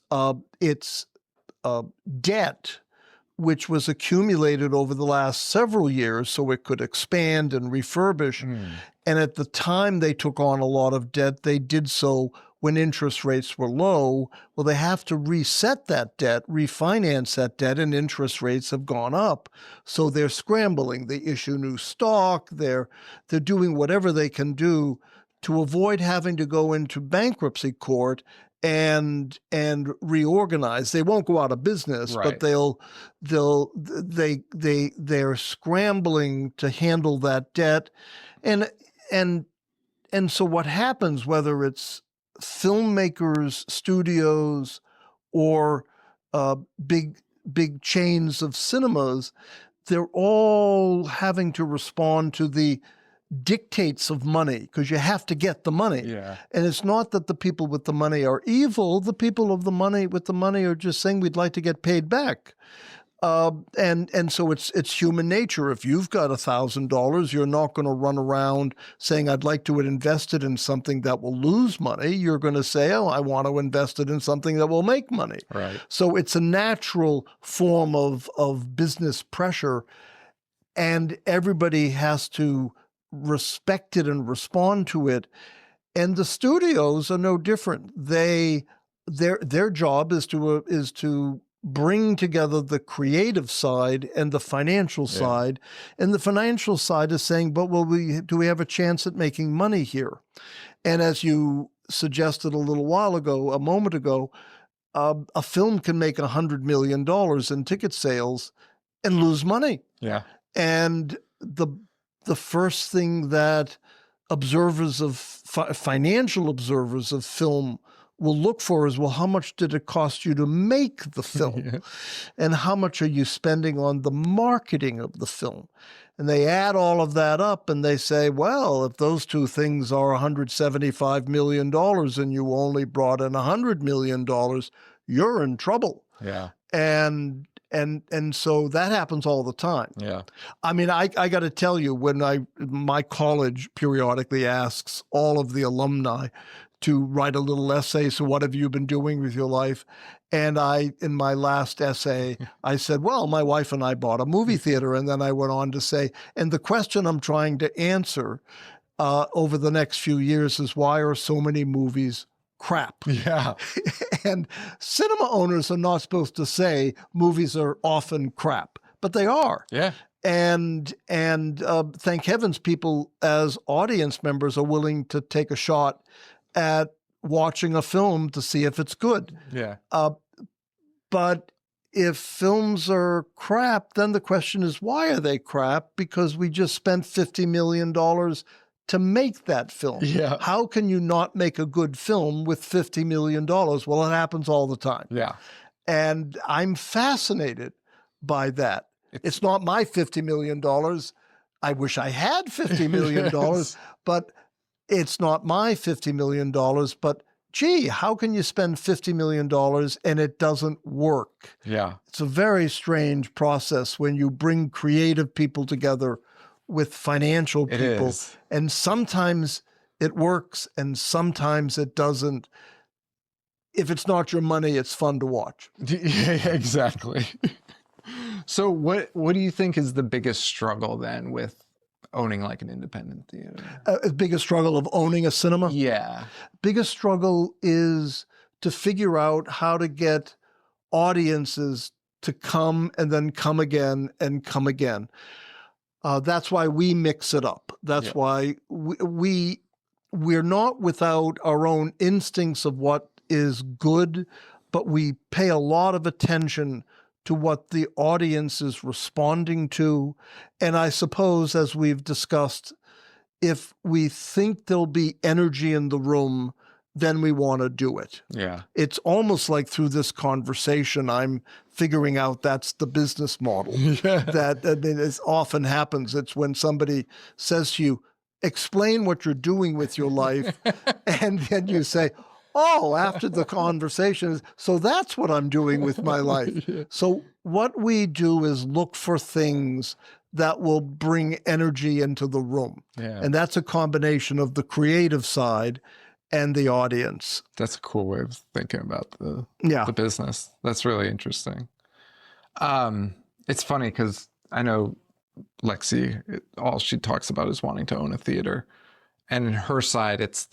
debt, which was accumulated over the last several years so it could expand and refurbish. And at the time they took on a lot of debt, they did so when interest rates were low. Well, they have to reset that debt, refinance that debt, and interest rates have gone up. So they're scrambling. They issue new stock. They're doing whatever they can do to avoid having to go into bankruptcy court and reorganize. They won't go out of business, but they're scrambling to handle that debt. And so what happens, whether it's filmmakers, studios, or big chains of cinemas, they're all having to respond to the dictates of money, because you have to get the money. Yeah. And it's not that the people with the money are evil. The people with the money are just saying, we'd like to get paid back. And so it's human nature. If you've got $1,000, you're not going to run around saying, I'd like to invest it in something that will lose money. You're going to say, oh, I want to invest it in something that will make money. Right. So it's a natural form of business pressure, and everybody has to respect it and respond to it. And the studios are no different. Their job is to bring together the creative side and the financial side. And the financial side is saying, but do we have a chance at making money here? And as you suggested a moment ago, a film can make $100 million in ticket sales and lose money. Yeah. And the first thing that financial observers of film will look for is, well, how much did it cost you to make the film? And how much are you spending on the marketing of the film? And they add all of that up and they say, well, if those two things are $175 million and you only brought in $100 million, you're in trouble. Yeah. And so that happens all the time. Yeah. I mean, I got to tell you, my college periodically asks all of the alumni to write a little essay. So what have you been doing with your life? And in my last essay, I said, well, my wife and I bought a movie theater. And then I went on to say, and the question I'm trying to answer over the next few years is, why are so many movies crap? Yeah. And cinema owners are not supposed to say movies are often crap, but they are. Yeah. And thank heavens people as audience members are willing to take a shot at watching a film to see if it's good. Yeah. But if films are crap, then the question is, why are they crap? Because we just spent $50 million to make that film. Yeah. How can you not make a good film with $50 million? Well, it happens all the time. Yeah. And I'm fascinated by that. It's not my $50 million. I wish I had $50 million, but it's not my $50 million. But gee, how can you spend $50 million and it doesn't work? Yeah. It's a very strange process when you bring creative people together with financial people. It is. And sometimes it works and sometimes it doesn't. if it's not your money, it's fun to watch. Yeah, exactly. So what do you think is the biggest struggle then with owning like an independent theater? Biggest struggle of owning a cinema? Yeah. Biggest struggle is to figure out how to get audiences to come and then come again and come again. That's why we mix it up. That's why we're not without our own instincts of what is good, but we pay a lot of attention to what the audience is responding to. And I suppose, as we've discussed, if we think there'll be energy in the room, then we want to do it. Yeah. It's almost like through this conversation, I'm figuring out that's the business model. That, I mean, it often happens. It's when somebody says to you, explain what you're doing with your life. And then you say, oh, after the conversation, so that's what I'm doing with my life. So what we do is look for things that will bring energy into the room. Yeah. And that's a combination of the creative side and the audience. That's a cool way of thinking about the business. That's really interesting. It's funny because I know Lexi, all she talks about is wanting to own a theater. And in her side, it's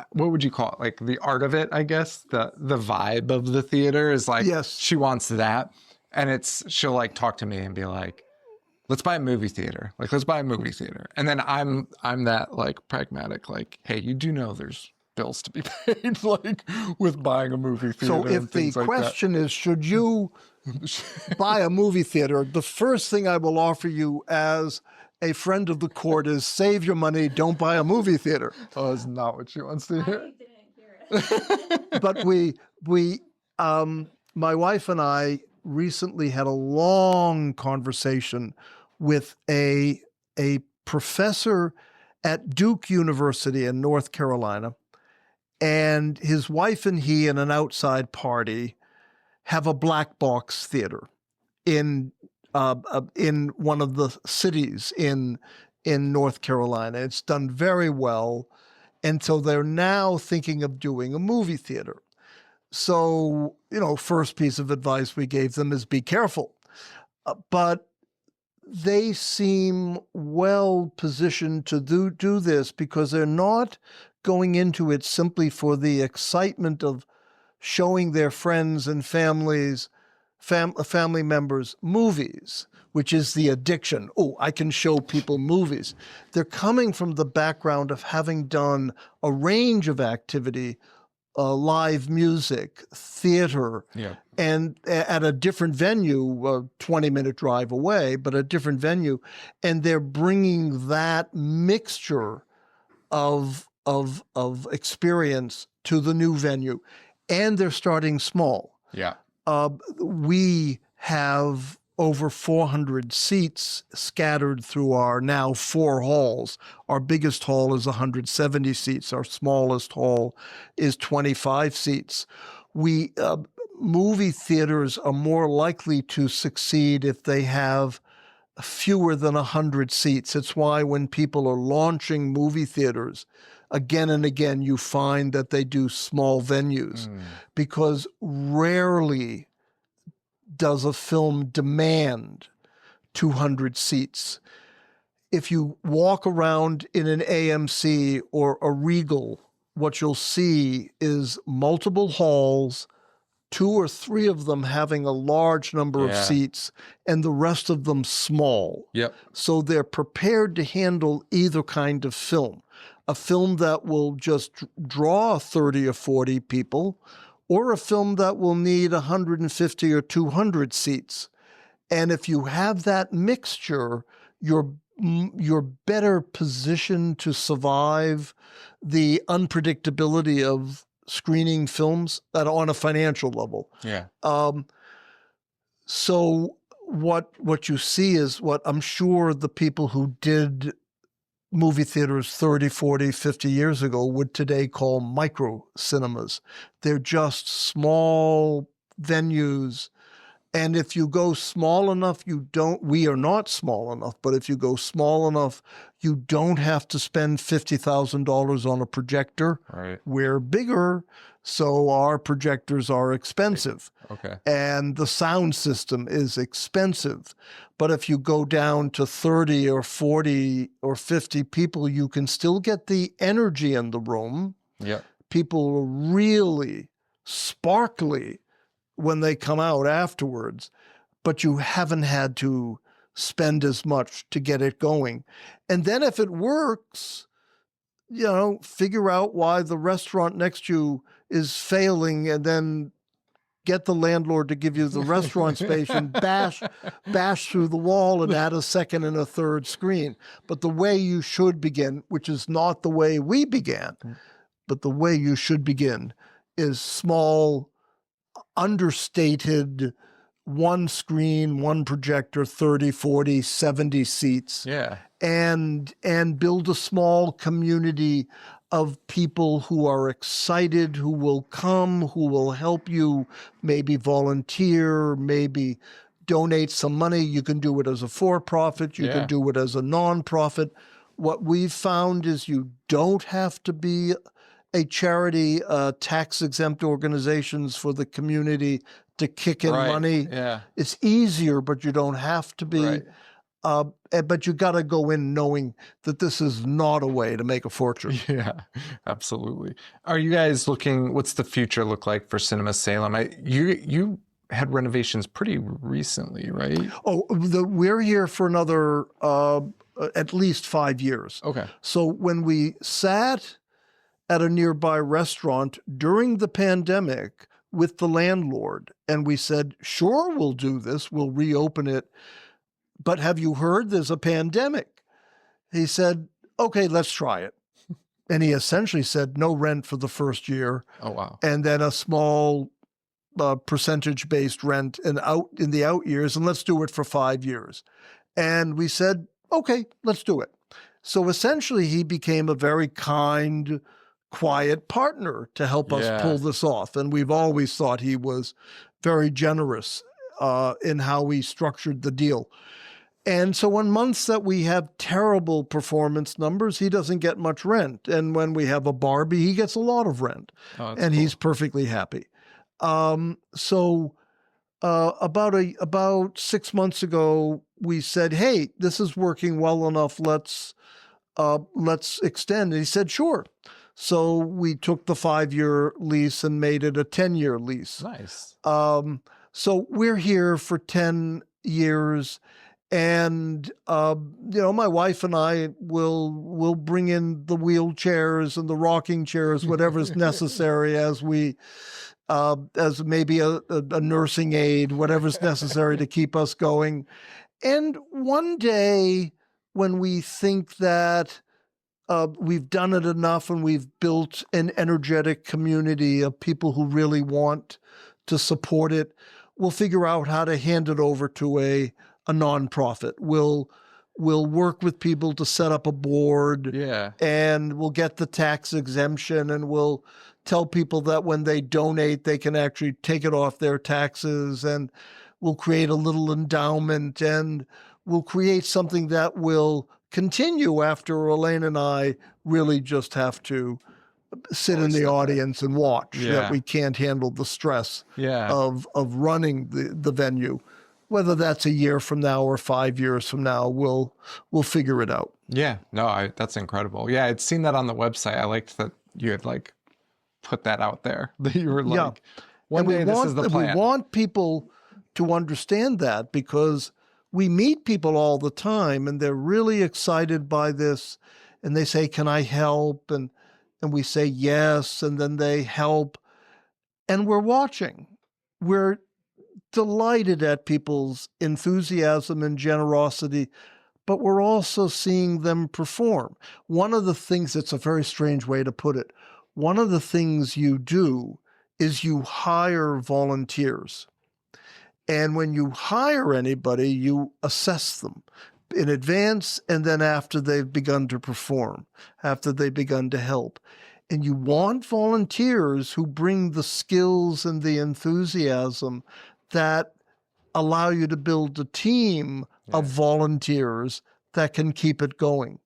what would you call it? Like the art of it, I guess. The vibe of the theater is like, she wants that. And she'll like talk to me and be like, let's buy a movie theater. Like, let's buy a movie theater. And then I'm that like pragmatic, like, hey, you do know there's bills to be paid, like with buying a movie theater. So if the question is, should you buy a movie theater? The first thing I will offer you as a friend of the court is save your money, don't buy a movie theater. Oh, that's not what she wants to hear. I didn't hear it. But my wife and I recently had a long conversation with a professor at Duke University in North Carolina, and his wife and he and an outside party have a black box theater in one of the cities in North Carolina. It's done very well, and so they're now thinking of doing a movie theater. So, first piece of advice we gave them is be careful. But they seem well positioned to do this because they're not going into it simply for the excitement of showing their friends and family members movies, which is the addiction. Oh, I can show people movies. They're coming from the background of having done a range of activity, live music, theater, and at a different venue, a 20-minute drive away, but a different venue. And they're bringing that mixture of experience to the new venue. And they're starting small. Yeah. We have over 400 seats scattered through our now 4 halls. Our biggest hall is 170 seats. Our smallest hall is 25 seats. Movie theaters are more likely to succeed if they have fewer than 100 seats. It's why when people are launching movie theaters, again and again, you find that they do small venues because rarely does a film demand 200 seats. If you walk around in an AMC or a Regal, what you'll see is multiple halls, 2 or 3 of them having a large number of seats and the rest of them small. Yep. So they're prepared to handle either kind of film. A film that will just draw 30 or 40 people, or a film that will need 150 or 200 seats. And if you have that mixture, you're better positioned to survive the unpredictability of screening films on a financial level. Yeah. So what you see is what I'm sure the people who did movie theaters 30, 40, 50 years ago would today call micro cinemas. They're just small venues And if you go small enough, we are not small enough, but if you go small enough, you don't have to spend $50,000 on a projector. Right. We're bigger, so our projectors are expensive. Okay. And the sound system is expensive. But if you go down to 30 or 40 or 50 people, you can still get the energy in the room. Yeah. People are really sparkly when they come out afterwards, but you haven't had to spend as much to get it going. And then if it works, figure out why the restaurant next to you is failing, and then get the landlord to give you the restaurant space and bash through the wall and add a second and a third screen. But the way you should begin, which is not the way we began, but the way you should begin is small, understated, one screen, one projector, 30, 40, 70 seats. Yeah. And build a small community of people who are excited, who will come, who will help you, maybe volunteer, maybe donate some money. You can do it as a for-profit. You can do it as a non-profit. What we've found is you don't have to be a charity, tax-exempt organizations for the community to kick in money. Yeah. It's easier, but you don't have to be. Right. But you got to go in knowing that this is not a way to make a fortune. Yeah, absolutely. Are you guys looking, what's the future look like for Cinema Salem? You had renovations pretty recently, right? Oh, we're here for another at least 5 years. Okay. So when we sat at a nearby restaurant during the pandemic with the landlord, and we said, sure, we'll do this, we'll reopen it, but have you heard there's a pandemic? He said, okay, let's try it. And he essentially said no rent for the first year. Oh, wow. And then a small percentage-based rent in the out years, and let's do it for 5 years. And we said, okay, let's do it. So essentially, he became a very kind, quiet partner to help us pull this off. And we've always thought he was very generous in how he structured the deal. And so on months that we have terrible performance numbers, he doesn't get much rent. And when we have a Barbie, he gets a lot of rent. Oh, and he's perfectly happy. So about 6 months ago, we said, hey, this is working well enough. Let's extend. And he said, sure. So we took the 5-year lease and made it a 10-year lease. Nice. So we're here for 10 years. And, my wife and I will bring in the wheelchairs and the rocking chairs, whatever's necessary as maybe a nursing aid, whatever's necessary to keep us going. And one day when we think that we've done it enough and we've built an energetic community of people who really want to support it, we'll figure out how to hand it over to a nonprofit. We'll work with people to set up a board. Yeah. And we'll get the tax exemption, and we'll tell people that when they donate, they can actually take it off their taxes, and we'll create a little endowment, and we'll create something that will continue after Elaine and I really just have to sit in the audience and watch, that we can't handle the stress of running the venue. Whether that's a year from now or 5 years from now, we'll figure it out. Yeah, no, that's incredible. Yeah, I'd seen that on the website. I liked that you had put that out there. That you were one day this is the plan. We want people to understand that, because we meet people all the time and they're really excited by this, and they say, can I help? And we say yes, and then they help. And we're watching. We're delighted at people's enthusiasm and generosity, but we're also seeing them perform. One of the things, it's a very strange way to put it, one of the things you do is you hire volunteers. And when you hire anybody, you assess them in advance and then after they've begun to perform, after they've begun to help. And you want volunteers who bring the skills and the enthusiasm that allow you to build a team of volunteers that can keep it going.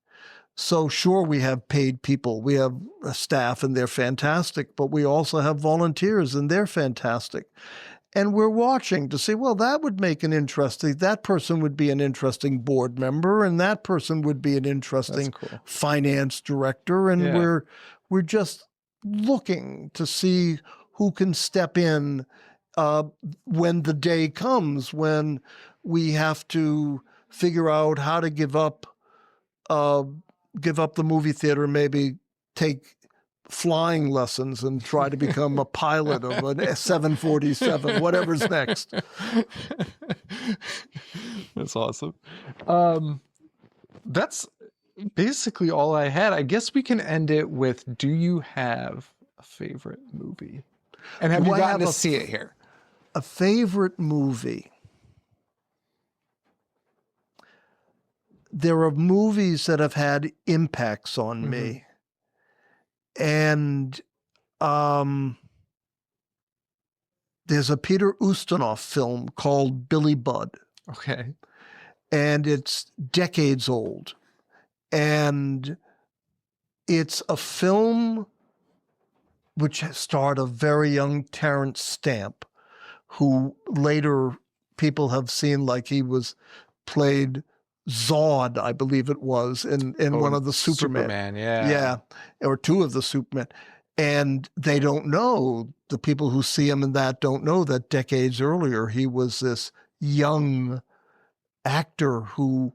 So sure, we have paid people, we have a staff and they're fantastic, but we also have volunteers and they're fantastic. And we're watching to see, well, that would make that person would be an interesting board member, and that person would be an interesting finance director. And we're just looking to see who can step in when the day comes when we have to figure out how to give up the movie theater, maybe take flying lessons and try to become a pilot of a 747, whatever's next. That's awesome. That's basically all I had. I guess we can end it with, do you have a favorite movie? And have you gotten to see it here? A favorite movie? There are movies that have had impacts on me. And there's a Peter Ustinov film called Billy Budd. Okay. And it's decades old. And it's a film which starred a very young Terrence Stamp, who later people have seen, like he played Zod, I believe it was, in one of the Superman. Yeah, or two of the Superman. And they don't know, the people who see him in that don't know that decades earlier he was this young actor who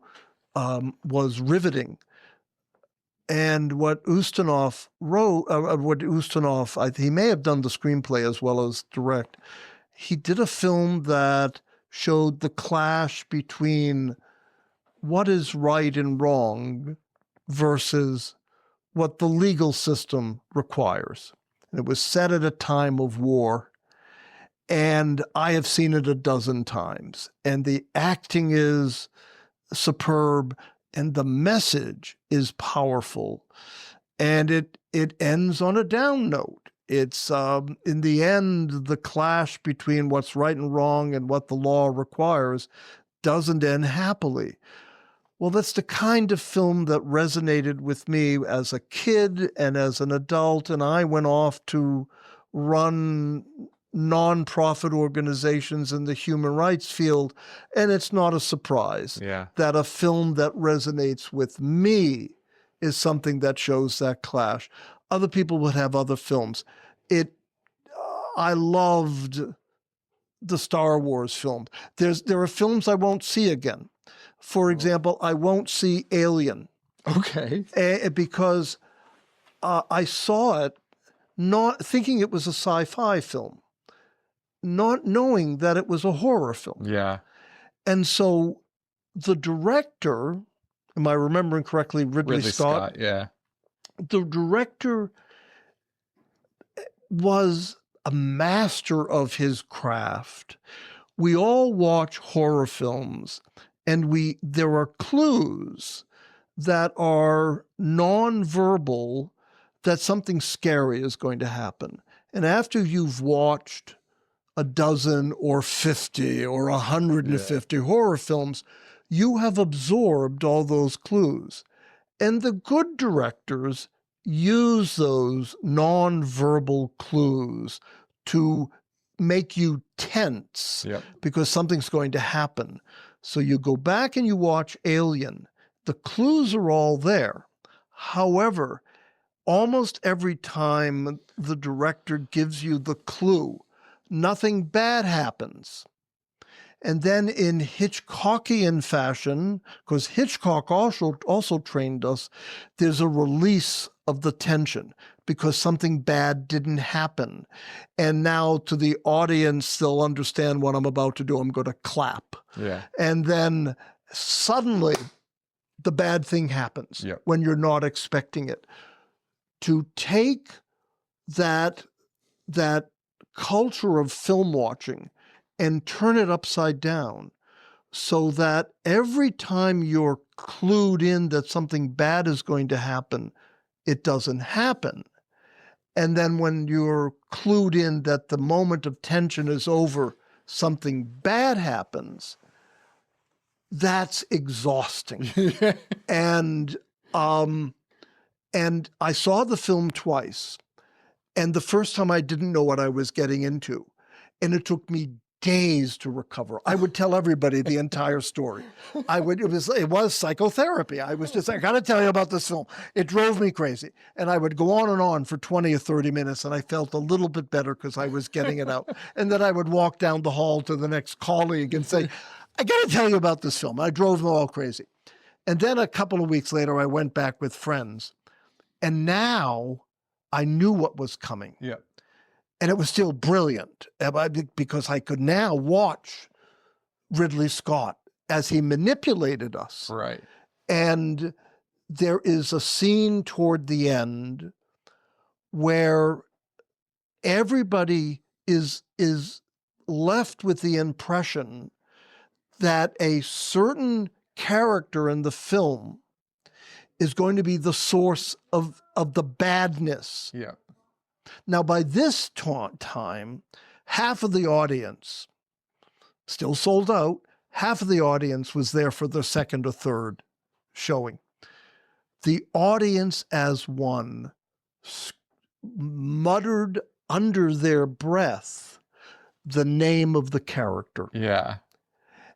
was riveting. And what Ustinov wrote, he may have done the screenplay as well as direct. He did a film that showed the clash between what is right and wrong versus what the legal system requires. And it was set at a time of war. And I have seen it a dozen times. And the acting is superb. And the message is powerful. And it ends on a down note. It's, in the end, the clash between what's right and wrong and what the law requires doesn't end happily. Well, that's the kind of film that resonated with me as a kid and as an adult. And I went off to run nonprofit organizations in the human rights field. And it's not a surprise that a film that resonates with me is something that shows that clash. Other people would have other films. I loved the Star Wars film. There are films I won't see again. For example, I won't see Alien. Okay. Because I saw it not thinking it was a sci-fi film, not knowing that it was a horror film. Yeah. And so the director, am I remembering correctly, Ridley Scott? Yeah. The director was a master of his craft. We all watch horror films, and there are clues that are nonverbal that something scary is going to happen. And after you've watched a dozen or 50 or 150 horror films, you have absorbed all those clues. And the good directors use those nonverbal clues to make you tense because something's going to happen. So you go back and you watch Alien. The clues are all there. However, almost every time the director gives you the clue, nothing bad happens. And then in Hitchcockian fashion, because Hitchcock also trained us, there's a release of the tension because something bad didn't happen. And now to the audience, they'll understand what I'm about to do. I'm going to clap. Yeah. And then suddenly the bad thing happens when you're not expecting it. To take that culture of film watching and turn it upside down so that every time you're clued in that something bad is going to happen, it doesn't happen. And then when you're clued in that the moment of tension is over, something bad happens, that's exhausting. And I saw the film twice. And the first time I didn't know what I was getting into. And it took me days to recover. I would tell everybody the entire story. It was psychotherapy. I was just, I got to tell you about this film. It drove me crazy. And I would go on and on for 20 or 30 minutes, and I felt a little bit better because I was getting it out. And then I would walk down the hall to the next colleague and say, I got to tell you about this film. I drove them all crazy. And then a couple of weeks later, I went back with friends. And now I knew what was coming. Yeah. And it was still brilliant because I could now watch Ridley Scott as he manipulated us. Right. And there is a scene toward the end where everybody is left with the impression that a certain character in the film is going to be the source of the badness. Yeah. Now, by this time, half of the audience, still sold out, half of the audience was there for the second or third showing. The audience as one muttered under their breath the name of the character. Yeah.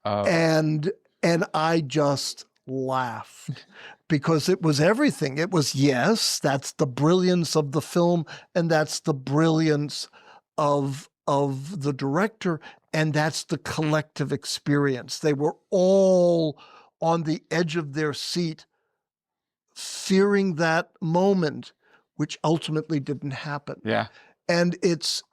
And I just laughed because it was everything. It was, yes, that's the brilliance of the film, and that's the brilliance of the director, and that's the collective experience. They were all on the edge of their seat, fearing that moment, which ultimately didn't happen. Yeah. And it's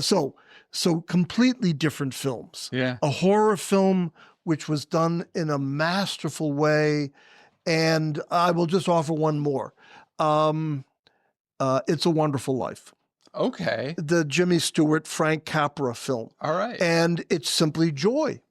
so completely different films. Yeah. A horror film which was done in a masterful way. And I will just offer one more. It's a Wonderful Life. Okay. The Jimmy Stewart, Frank Capra film. All right. And it's simply joy.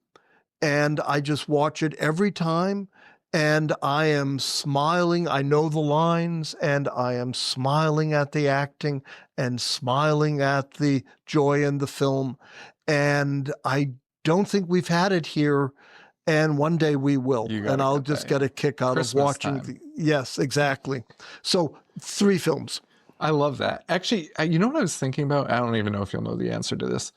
And I just watch it every time. And I am smiling. I know the lines, and I am smiling at the acting and smiling at the joy in the film. And I don't think we've had it here. And one day we will. And I'll just get a kick out of watching. Yes, exactly. So 3 films. I love that. Actually, you know what I was thinking about? I don't even know if you'll know the answer to this.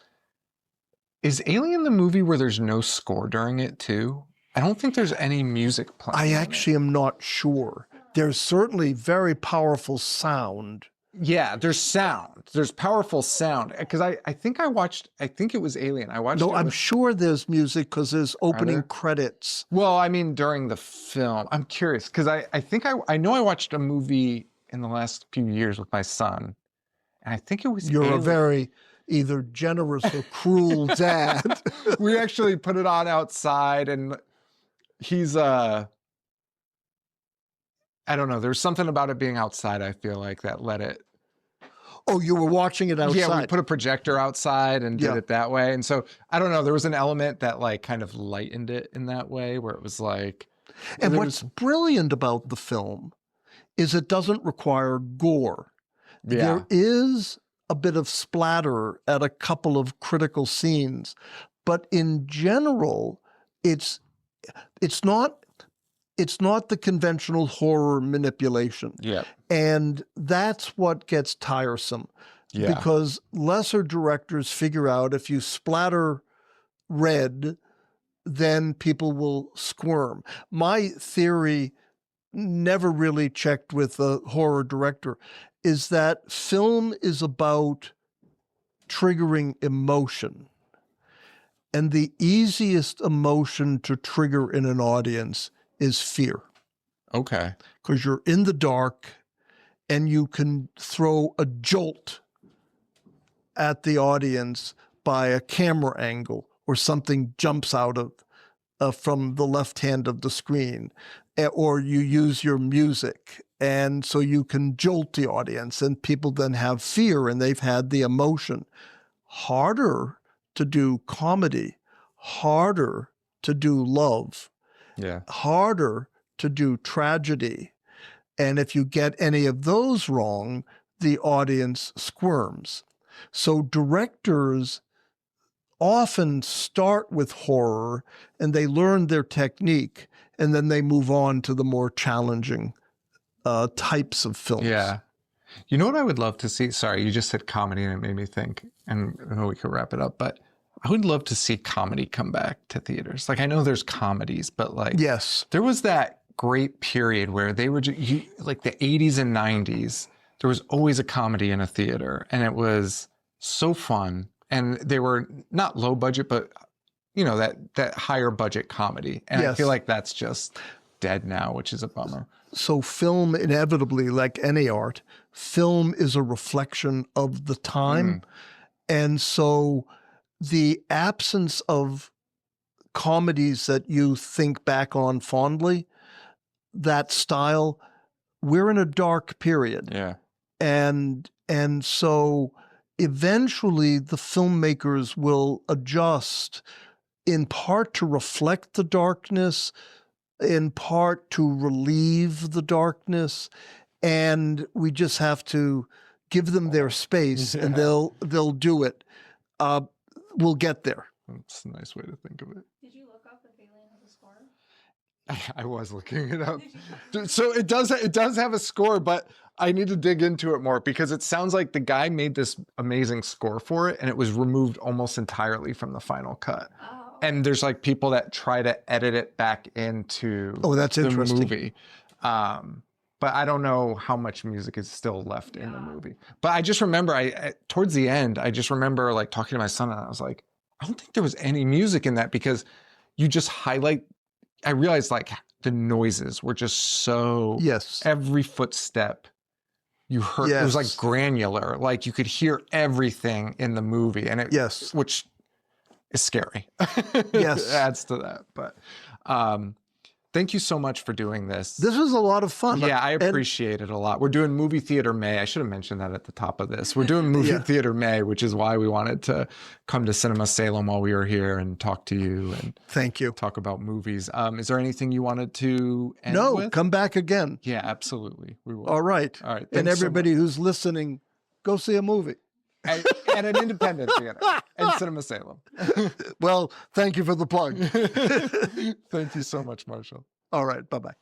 Is Alien the movie where there's no score during it too? I don't think there's any music playing. I actually am not sure. There's certainly very powerful sound. Yeah, there's sound. There's powerful sound. Because I think it was Alien. I watched. No, I'm sure there's music because there's opening credits. Well, I mean, during the film. I'm curious because I think I know I watched a movie in the last few years with my son. And I think it was You're Alien. a very either generous or cruel dad. We actually put it on outside, and he's I don't know. There's something about it being outside, I feel like, that let it. Oh, you were watching it outside? Yeah, we put a projector outside and did it that way. And so, I don't know, there was an element that like kind of lightened it in that way where it was like. And what's brilliant about the film is it doesn't require gore. Yeah. There is a bit of splatter at a couple of critical scenes, but in general, it's not the conventional horror manipulation. Yeah. And that's what gets tiresome. Yeah. Because lesser directors figure out if you splatter red, then people will squirm. My theory, never really checked with a horror director, is that film is about triggering emotion. And the easiest emotion to trigger in an audience is fear. Okay. Because you're in the dark and you can throw a jolt at the audience by a camera angle or something jumps out of from the left hand of the screen, or you use your music. And so you can jolt the audience and people then have fear and they've had the emotion. Harder to do comedy, harder to do love, harder to do tragedy. And if you get any of those wrong, the audience squirms. So directors often start with horror and they learn their technique, and then they move on to the more challenging types of films. Yeah. You know what I would love to see? Sorry, you just said comedy and it made me think, and I know we could wrap it up, but I would love to see comedy come back to theaters. Like, I know there's comedies, but like, Yes. there was that great period where they were like the 80s and 90s. There was always a comedy in a theater, and it was so fun. And they were not low budget, but you know, that higher budget comedy. And I Yes. feel like that's just dead now, which is a bummer. So film, inevitably, like any art, film is a reflection of the time. And so the absence of comedies that you think back on fondly, that style, we're in a dark period. Yeah. And so eventually the filmmakers will adjust, in part to reflect the darkness, in part to relieve the darkness, and we just have to give them their space, and they'll do it. We'll get there. That's a nice way to think of it. Did you look up if Alien has a score? I was looking it up. So it does have a score, but I need to dig into it more because it sounds like the guy made this amazing score for it and it was removed almost entirely from the final cut. Oh. And there's like people that try to edit it back into that's the interesting. movie. But I don't know how much music is still left in the movie. But I just remember towards the end, I just remember like talking to my son and I was like, I don't think there was any music in that because you just highlight. I realized like the noises were just so, Yes. every footstep you heard, it was like granular, like you could hear everything in the movie and which is scary. Yes. It adds to that. But thank you so much for doing this. This was a lot of fun. Yeah, I appreciate it a lot. We're doing Movie Theater May. I should have mentioned that at the top of this. We're doing Movie Theater May, which is why we wanted to come to Cinema Salem while we were here and talk to you and Thank you. talk about movies. Is there anything you wanted to end with? Come back again. Yeah, absolutely. We will. All right. All right. And Thanks so everybody who's listening, go see a movie. at an independent theater in Cinema Salem. Well, thank you for the plug. Thank you so much, Marshall. All right. Bye-bye.